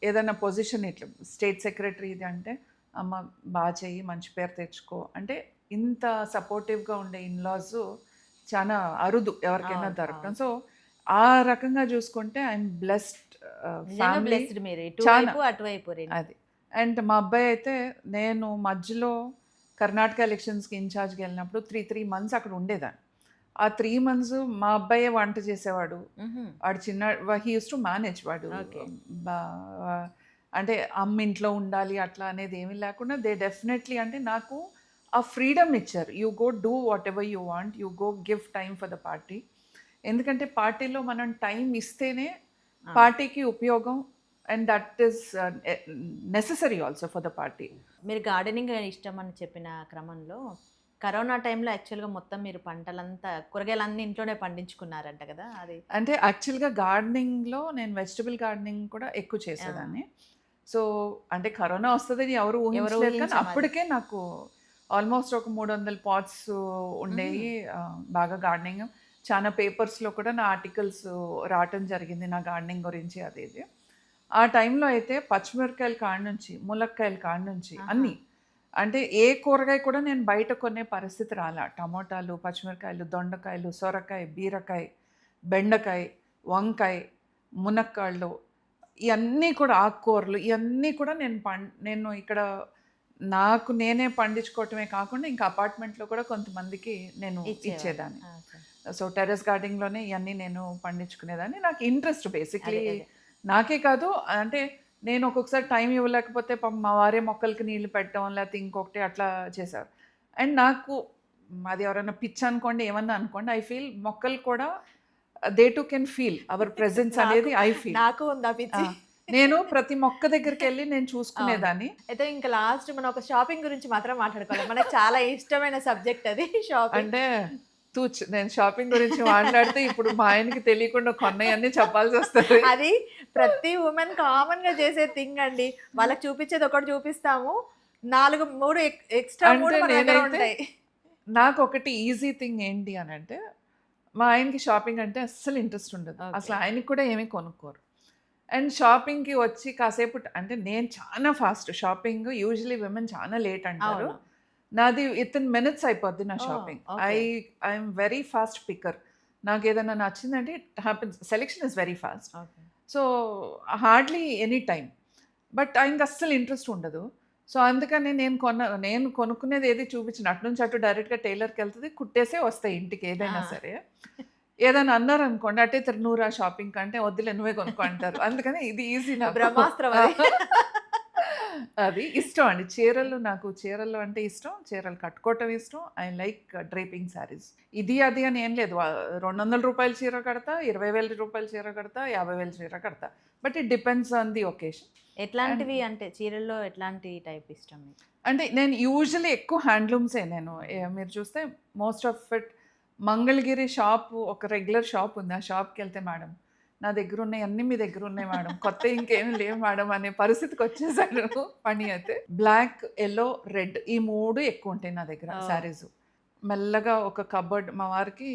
ఏదైనా పొజిషన్ ఇట్లా స్టేట్ సెక్రటరీ ఇది అంటే అమ్మ బాగా చెయ్యి, మంచి పేరు తెచ్చుకో అంటే ఇంత సపోర్టివ్గా ఉండే ఇన్లాస్ చాలా అరుదు ఎవరికైనా దొరకడం. సో ఆ రకంగా చూసుకుంటే ఐఎమ్ బ్లెస్డ్ ఫ్యామిలీ. అది. అండ్ మా అబ్బాయి అయితే నేను మధ్యలో కర్ణాటక ఎలక్షన్స్కి ఇన్ఛార్జ్కి వెళ్ళినప్పుడు 3 months అక్కడ ఉండేదాన్ని. ఆ 3 months మా అబ్బాయే వంట చేసేవాడు. వాడు హీ యూస్ టు మేనేజ్. వాడు అంటే అమ్మ ఇంట్లో ఉండాలి అట్లా అనేది ఏమీ లేకుండా దే డెఫినెట్లీ అంటే నాకు ఆ ఫ్రీడమ్ ఇచ్చారు. You go do what ever you want, you go give time for the party. ఎందుకంటే పార్టీలో మనం టైం ఇస్తేనే పార్టీకి ఉపయోగం, and that is necessary also for the party. మీరు గార్డెనింగ్ ఇష్టం అని చెప్పిన క్రమంలో కరోనా టైంలో యాక్చువల్గా మొత్తం మీరు పంటలంతా కూరగాయలన్నీ ఇంట్లోనే పండించుకున్నారంట కదా? అది అంటే యాక్చువల్గా గార్డెనింగ్లో నేను వెజిటబుల్ గార్డెనింగ్ కూడా ఎక్కువ చేసేదాన్ని. సో అంటే కరోనా వస్తుందని ఎవరు ఊహించలేదు, కానీ అప్పటికే నాకు ఆల్మోస్ట్ ఒక 300 pots ఉండేవి. బాగా గార్డెనింగ్ చాలా పేపర్స్లో కూడా నా ఆర్టికల్స్ రావటం జరిగింది నా గార్డెనింగ్ గురించి అది ఇది. ఆ టైంలో అయితే పచ్చిమిరకాయల కాడ నుంచి ములక్కాయల కాడ నుంచి అన్నీ, అంటే ఏ కూరగాయ కూడా నేను బయట కొనే పరిస్థితి రాలా. టమోటాలు, పచ్చిమిరకాయలు, దొండకాయలు, సొరకాయ, బీరకాయ, బెండకాయ, వంకాయ, మునక్కాళ్ళు, ఇవన్నీ కూడా ఆకుకూరలు, ఇవన్నీ కూడా నేను ఇక్కడ నాకు నేనే పండించుకోవటమే కాకుండా ఇంకా అపార్ట్మెంట్లో కూడా కొంతమందికి నేను ఇచ్చేదాన్ని. సో టెర్రస్ గార్డెనింగ్లోనే ఇవన్నీ నేను పండించుకునేదాన్ని. నాకు ఇంట్రెస్ట్ బేసిక్లీ. నాకే కాదు అంటే నేను ఒక్కొక్కసారి టైం ఇవ్వలేకపోతే మా వారే మొక్కలకి నీళ్లు పెట్టడం లేకపోతే ఇంకొకటి అట్లా చేశారు. అండ్ నాకు అది ఎవరైనా పిచ్చి అనుకోండి ఏమన్నా అనుకోండి, ఐ ఫీల్ మొక్కలు కూడా they to can feel our presence అనేది ఐ ఫీల్. నాకు ఉందా పిచ్చి? నేను ప్రతి మొక్క దగ్గరికి వెళ్ళి నేను చూసుకునేదాన్ని. అయితే ఇంకా లాస్ట్ మనం ఒక షాపింగ్ గురించి మాత్రం మాట్లాడుకోవాలి. మనకు చాలా ఇష్టమైన సబ్జెక్ట్ అది షాపింగ్. అంటే నేను షాపింగ్ గురించి మాట్లాడితే ఇప్పుడు మా ఆయనకి తెలియకుండా కొన్నాయన్నీ చెప్పాల్సి వస్తుంది. అది ప్రతి ఉమెన్ కామన్ గా చేసే థింగ్ అండి. వాళ్ళకి చూపించేది ఒకటి చూపిస్తాము, 3 ఎక్స్ట్రా ఉంటాయి. నాకు ఒకటి ఈజీ థింగ్ ఏంటి అని అంటే మా ఆయనకి షాపింగ్ అంటే అస్సలు ఇంట్రెస్ట్ ఉండదు. Okay. అసలు ఆయనకి కూడా ఏమీ కొనుక్కోరు. అండ్ షాపింగ్‌కి వచ్చి కాసేపు అంటే నేను చాలా ఫాస్ట్ షాపింగ్ యూజువల్లీ విమెన్ చాలా లేట్ అంటారు. అవును. నాది వితిన్ మినిట్స్ అయిపోద్ది నా Oh, shopping. okay. I'm very fast picker. నాకేదైనా నచ్చిందంటే it happens. Selection is very fast. Okay. So hardly any time. But ఆయనకి అస్సలు ఇంట్రెస్ట్ ఉండదు. సో అందుకని నేను కొనుక్కునేది ఏది చూపించను. అటు నుంచి అటు డైరెక్ట్‌గా టైలర్‌కి వెళ్తది. కుట్టేసే వస్తాయి ఇంటికి ఏదైనా ఆ. సరే. ఏదైనా అన్నారనుకోండి, "అటే తిరునూరా షాపింగ్ కంటే వద్దులే నువ్వే కొనుక్కో" అంటారు. అందుకని ఇది ఈజీ నాకు. బ్రహ్మాస్త్రం అది. అది ఇష్టం అండి. నాకు చీరలు అంటే ఇష్టం. చీరలు కట్టుకోవటం ఇష్టం. I like draping saris. ఇది అది అని ఏం లేదు. రూ. 200 చీర కడతా, రూ. 20,000 చీర కడతా, 50,000 చీర కడతా. But it depends on the occasion. ఎట్లాంటివి అంటే చీరల్లో ఎట్లాంటి టైప్ ఇష్టం మీకు? అంటే నేను యూజువల్లీ ఎక్కువ హ్యాండ్లూమ్సే మీరు చూస్తే most of it Mangalagiri shop ఒక రెగ్యులర్ షాప్ ఉంది. ఆ షాప్‌కి వెళ్తే మేడం నా దగ్గర ఉన్నాయి అన్నీ మీ దగ్గర ఉన్నాయి మేడం. కొత్తయి ఇంకేమి లేవు మేడం అనే పరిస్థితికి వచ్చేసాను పని అయితే. బ్లాక్, యెల్లో, రెడ్ ఈ 3 ఎక్కువ ఉంటాయి నా దగ్గర Oh. శారీస్. మెల్లగా ఒక కబోర్డ్ మా వారికి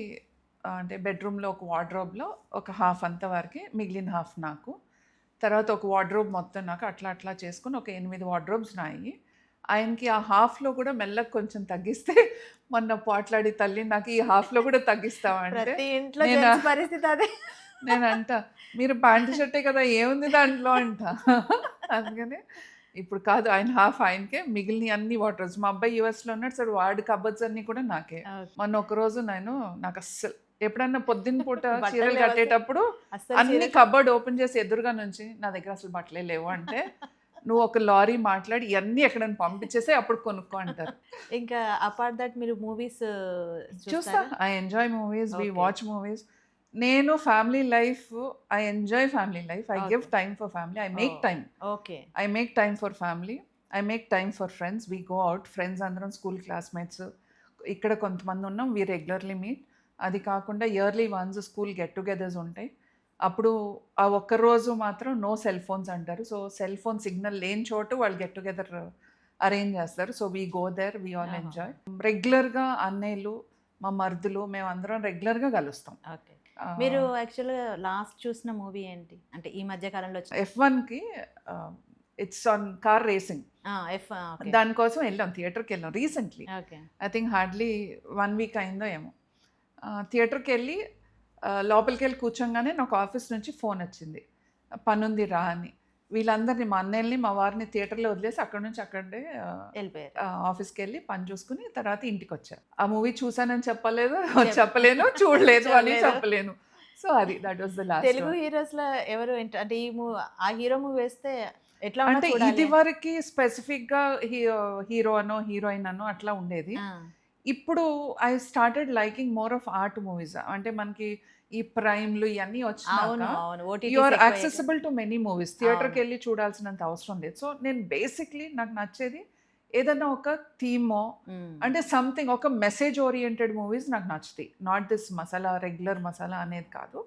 అంటే బెడ్‌రూమ్‌లో ఒక వార్డ్‌రోబ్‌లో ఒక హాఫ్ అంతా వారికి, మిగిలిన హాఫ్ నాకు. తర్వాత ఒక వార్డ్‌రోబ్ మొత్తం నాకు అట్లా చేసుకొని ఒక 8 వార్డ్‌రోబ్స్ నాయి. ఆయనకి ఆ హాఫ్‌లో కూడా మెల్లగా కొంచెం తగ్గిస్తే మొన్న పోట్లాడి తల్లి నాకు ఈ హాఫ్‌లో కూడా తగ్గిస్తావా అంటే ప్రతి ఇంట్లో నేను జెంట్స్ పరిస్థితి అదే. నేనంటా, "మీరు ప్యాంట్ షర్టే కదా ఏముంది దాంట్లో" అంటా. అందుకని ఇప్పుడు కాదు ఆయన హాఫ్ ఆయనకే, మిగిలినయి అన్ని వార్డ్‌రోబ్స్. మా అబ్బాయి యూఎస్‌లో ఉన్నాడు. సో వాడి కబోర్డ్స్ అన్నీ కూడా నాకే. Okay. మొన్న ఒకరోజు నాకు అస్సలు ఎప్పుడన్నా పొద్దున్న పూట బట్టలు చీరలు లేవా కట్టేటప్పుడు అస్సలు అన్ని చీర కబోర్డ్ ఓపెన్ చేసి ఎదురుగా నుంచి నా దగ్గర అసలు బట్టలే లేవు అంటే, "నువ్వు ఒక లారీ మాట్లాడి ఇయన్నీ ఎక్కడైనా పంపించేసి అప్పుడు కొనుక్కో" అంటారు. ఇంకా అపార్ట్ దట్ మీరు మూవీస్ చూస్తా. చూస్తారా? I enjoy movies. We Okay. Watch movies. నేను family life I enjoy family life. I give Okay. Time for family. I make Oh, time. Okay. I make time for family. I make time for friends. We go out. Friends అందరం school classmates. ఇక్కడ కొంతమంది ఉన్నాం. We regularly meet. అది కాకుండా yearly once school get togethers ఉంటాయి. అప్పుడు ఆ ఒక్క రోజు మాత్రం నో సెల్ ఫోన్స్ అంటారు. సో సెల్ ఫోన్ సిగ్నల్ లేని చోటు వాళ్ళు గెట్ టుగెదర్ అరేంజ్ చేస్తారు. So we go there. We all ఆహా. ఎంజాయ్. రెగ్యులర్‌గా అన్నయ్యలు, మా మరుదులు మేమందరం రెగ్యులర్‌గా కలుస్తాం. ఓకే. మీరు యాక్చువల్‌గా లాస్ట్ చూసిన మూవీ ఏంటి? అంటే ఈ మధ్య కాలంలో వచ్చిన F1కి it's on car racing. Okay. దానికోసం వెళ్ళాం. థియేటర్‌కి వెళ్ళాం recently. Okay. I think hardly 1 week అయిందో ఏమో. థియేటర్‌కి వెళ్ళి లోపలికి వెళ్ళి కూర్చోగానే నాకు ఆఫీస్ నుంచి ఫోన్ వచ్చింది. పనుంది రా అని. వీళ్ళందరినీ మా అన్నయ్యల్ని మా వారిని థియేటర్‌లో వదిలేసి అక్కడి నుంచి అక్కడే వెళ్ళిపోయారు. ఆఫీస్కి వెళ్ళి పని చూసుకుని తర్వాత ఇంటికి వచ్చా. ఆ మూవీ చూసానని చెప్పలేదు, చెప్పలేను, చూడలేదు అని చూడలేదు. చెప్పలేను. సో అది that was the Telugu last. హీరోస్‌లో ఎవరు అంటే ఆ హీరో మూవీ వేస్తే ఎట్లా ఉన్నా అంటే చూడాలి. ఇది వరకి స్పెసిఫిక్‌గా హీరో అనో హీరోయిన్ అనో అట్లా ఉండేది. ఆ, ఇప్పుడు I started liking more of art movies. అంటే మనకి ఈ ప్రైమ్‌లు ఇయన్నీ అవును వచ్చినాక అవును. యూ ఓటీటీస్ ఆర్ ఎక్కువ యాక్సెసిబుల్ టు మెనీ మూవీస్. థియేటర్‌కి వెళ్ళి చూడాల్సినంత అవసరం లేదు. సో నేను బేసిక్‌లీ నాకు నచ్చేది ఏదైనా ఒక థీమో అంటే సంథింగ్ ఒక మెసేజ్ ఓరియెంటెడ్ మూవీస్ నాకు నచ్చుతాయి. Not this masala regular masala అనేది కాదు.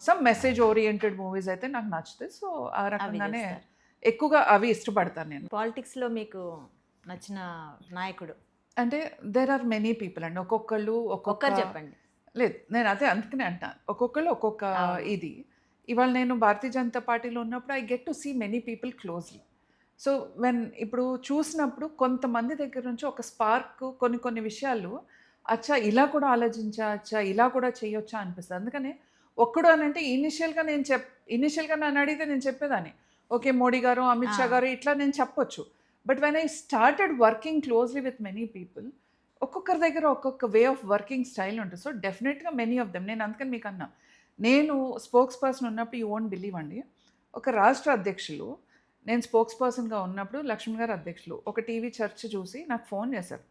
సమ్ మెసేజ్ ఓరియెంటెడ్ మూవీస్ అయితే నాకు నచ్చుతాయి. సో ఆ అవి రకంగానే చూస్తారు. ఎక్కువగా అవి ఇష్టపడతాను నేను. పాలిటిక్స్‌లో మీకు నచ్చిన నాయకుడు అంటే దేర్ ఆర్ మెనీ పీపుల్ అండి. ఒక్కొక్కళ్ళు ఒక్కరు చెప్పండి. లేదు నేను అదే అందుకనే అంటాను. ఒక్కొక్కళ్ళు ఒక్కొక్క అవును. ఇది. ఇవాళ నేను భారతీయ జనతా పార్టీలో ఉన్నప్పుడు I get to see many people closely. So ఇప్పుడు చూసినప్పుడు కొంతమంది దగ్గర నుంచి ఒక స్పార్క్ కొన్ని విషయాలు అచ్చా ఇలా కూడా ఆలోచించా ఇలా కూడా చేయొచ్చా అనిపిస్తుంది. అందుకనే ఒక్కడు అని అంటే ఇనిషియల్గా నన్ను అడిగితే నేను చెప్పేదాన్ని. ఓకే మోడీ గారు, అమిత్ షా ఆ. గారు ఇట్లా నేను చెప్పొచ్చు. But when I started working closely with many people ఒక్కొక్కరి దగ్గర ఒక్కొక్క వే ఆఫ్ వర్కింగ్ స్టైల్ ఉంటుంది. సో డెఫినెట్గా మెనీ ఆఫ్ దెమ్ నేను అందుకని మీకు అన్నా నేను స్పోక్స్ పర్సన్ ఉన్నప్పుడు యూ వోంట్ బిలీవ్ అండి. ఒక రాష్ట్ర అధ్యక్షులు నేను స్పోక్స్ పర్సన్గా ఉన్నప్పుడు లక్ష్మణ్ గారు అధ్యక్షులు ఒక టీవీ చర్చ చూసి నాకు ఫోన్ చేశారు.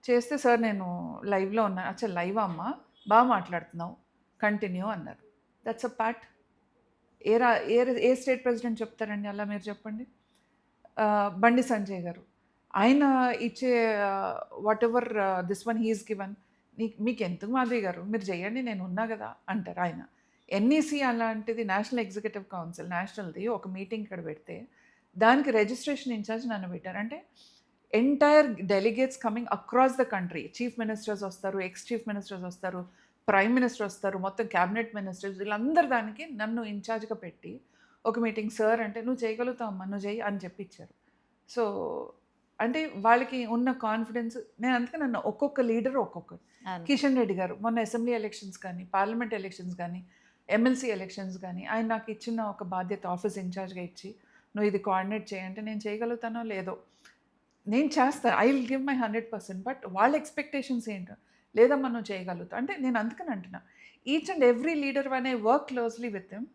చేస్తే సార్ నేను లైవ్లో ఉన్నాను. అచ్చా లైవ్ అమ్మా బాగా మాట్లాడుతున్నావు కంటిన్యూ అన్నారు. That's a pat. ఏ స్టేట్ ప్రెసిడెంట్ చెప్తారండి అలా మీరు చెప్పండి. బండి సంజయ్ గారు ఆయన ఇచ్చే whatever this one he's given మీకు ఎందుకు మాధవి గారు మీరు చేయండి నేను ఉన్నా కదా అంటారు ఆయన. ఎన్ఈసి అలాంటిది నేషనల్ ఎగ్జిక్యూటివ్ కౌన్సిల్ నేషనల్ది ఒక మీటింగ్ ఇక్కడ పెడితే దానికి రిజిస్ట్రేషన్ ఇన్ఛార్జ్ నన్ను పెట్టారు. అంటే entire delegates coming across the country, chief ministers వస్తారు, ఎక్స్ చీఫ్ మినిస్టర్స్ వస్తారు, ప్రైమ్ మినిస్టర్ వస్తారు, మొత్తం క్యాబినెట్ మినిస్టర్స్ వీళ్ళందరి దానికి నన్ను ఇన్ఛార్జ్గా పెట్టి ఒక మీటింగ్ సార్ అంటే నువ్వు చేయగలుగుతావమ్మా నువ్వు చేయి అని చెప్పించారు. సో అంటే వాళ్ళకి ఉన్న కాన్ఫిడెన్స్, నేను అందుకే నన్ను ఒక్కొక్క లీడర్ ఒక్కొక్కరు. అవును. కిషన్ రెడ్డి గారు మొన్న అసెంబ్లీ ఎలక్షన్స్ కానీ, పార్లమెంట్ ఎలక్షన్స్ కానీ, ఎమ్మెల్సీ ఎలక్షన్స్ కానీ ఆయన నాకు ఇచ్చిన ఒక బాధ్యత ఆఫీస్ ఇన్ఛార్జ్గా ఇచ్చి నువ్వు ఇది కోఆర్డినేట్ చేయంటే నేను చేయగలుగుతానో లేదో నేను చేస్తాను, I will give my 100%. But వాళ్ళ ఎక్స్పెక్టేషన్స్ ఏంటో లేదమ్మా నువ్వు చేయగలుగుతావు అంటే నేను అందుకని అంటున్నా each and every leader one I work closely with them.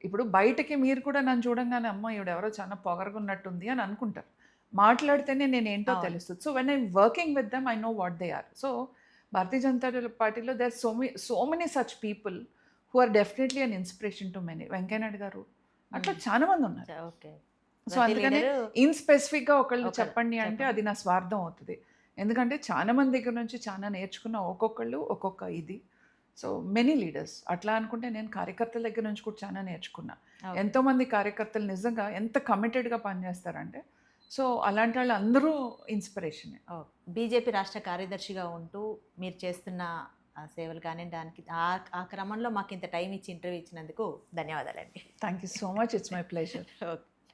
ఇప్పుడు బయటకి మీరు కూడా నన్ను చూడంగానే అమ్మ ఈవిడెవరో చాలా పొగరగా ఉన్నట్టుంది అని అనుకుంటారు, మాట్లాడితేనే నేను ఏంటో అవును. తెలుస్తుంది. So when I'm working with them I know what they are. So Bharatiya Janata పార్టీలో there so many such people who are definitely an inspiration to many. Venkaiah Naidu garu అట్లా చాలా మంది ఉన్నారు. ఓకే. సో అందుకనే ఇన్ స్పెసిఫిక్గా ఒకళ్ళు ఒకరు చెప్పండి అంటే అది నా స్వార్థం అవుతుంది. ఎందుకంటే చాలా మంది దగ్గర నుంచి చాలా నేర్చుకున్న ఒక్కొక్కళ్ళు ఒక్కొక్క ఇది. సో మెనీ లీడర్స్ అట్లా అనుకుంటే నేను కార్యకర్తల దగ్గర నుంచి కూడా చాలా నేర్చుకున్నా. ఎంతోమంది కార్యకర్తలు నిజంగా ఎంత కమిటెడ్గా పనిచేస్తారంటే సో అలాంటి వాళ్ళు అందరూ ఇన్స్పిరేషన్. బీజేపీ రాష్ట్ర కార్యదర్శిగా ఉంటూ మీరు చేస్తున్న సేవలు కానీ దానికి ఆ క్రమంలో మాకు ఇంత టైం ఇచ్చి ఇంటర్వ్యూ ఇచ్చినందుకు ధన్యవాదాలండి. Thank you so much, it's my pleasure. Okay.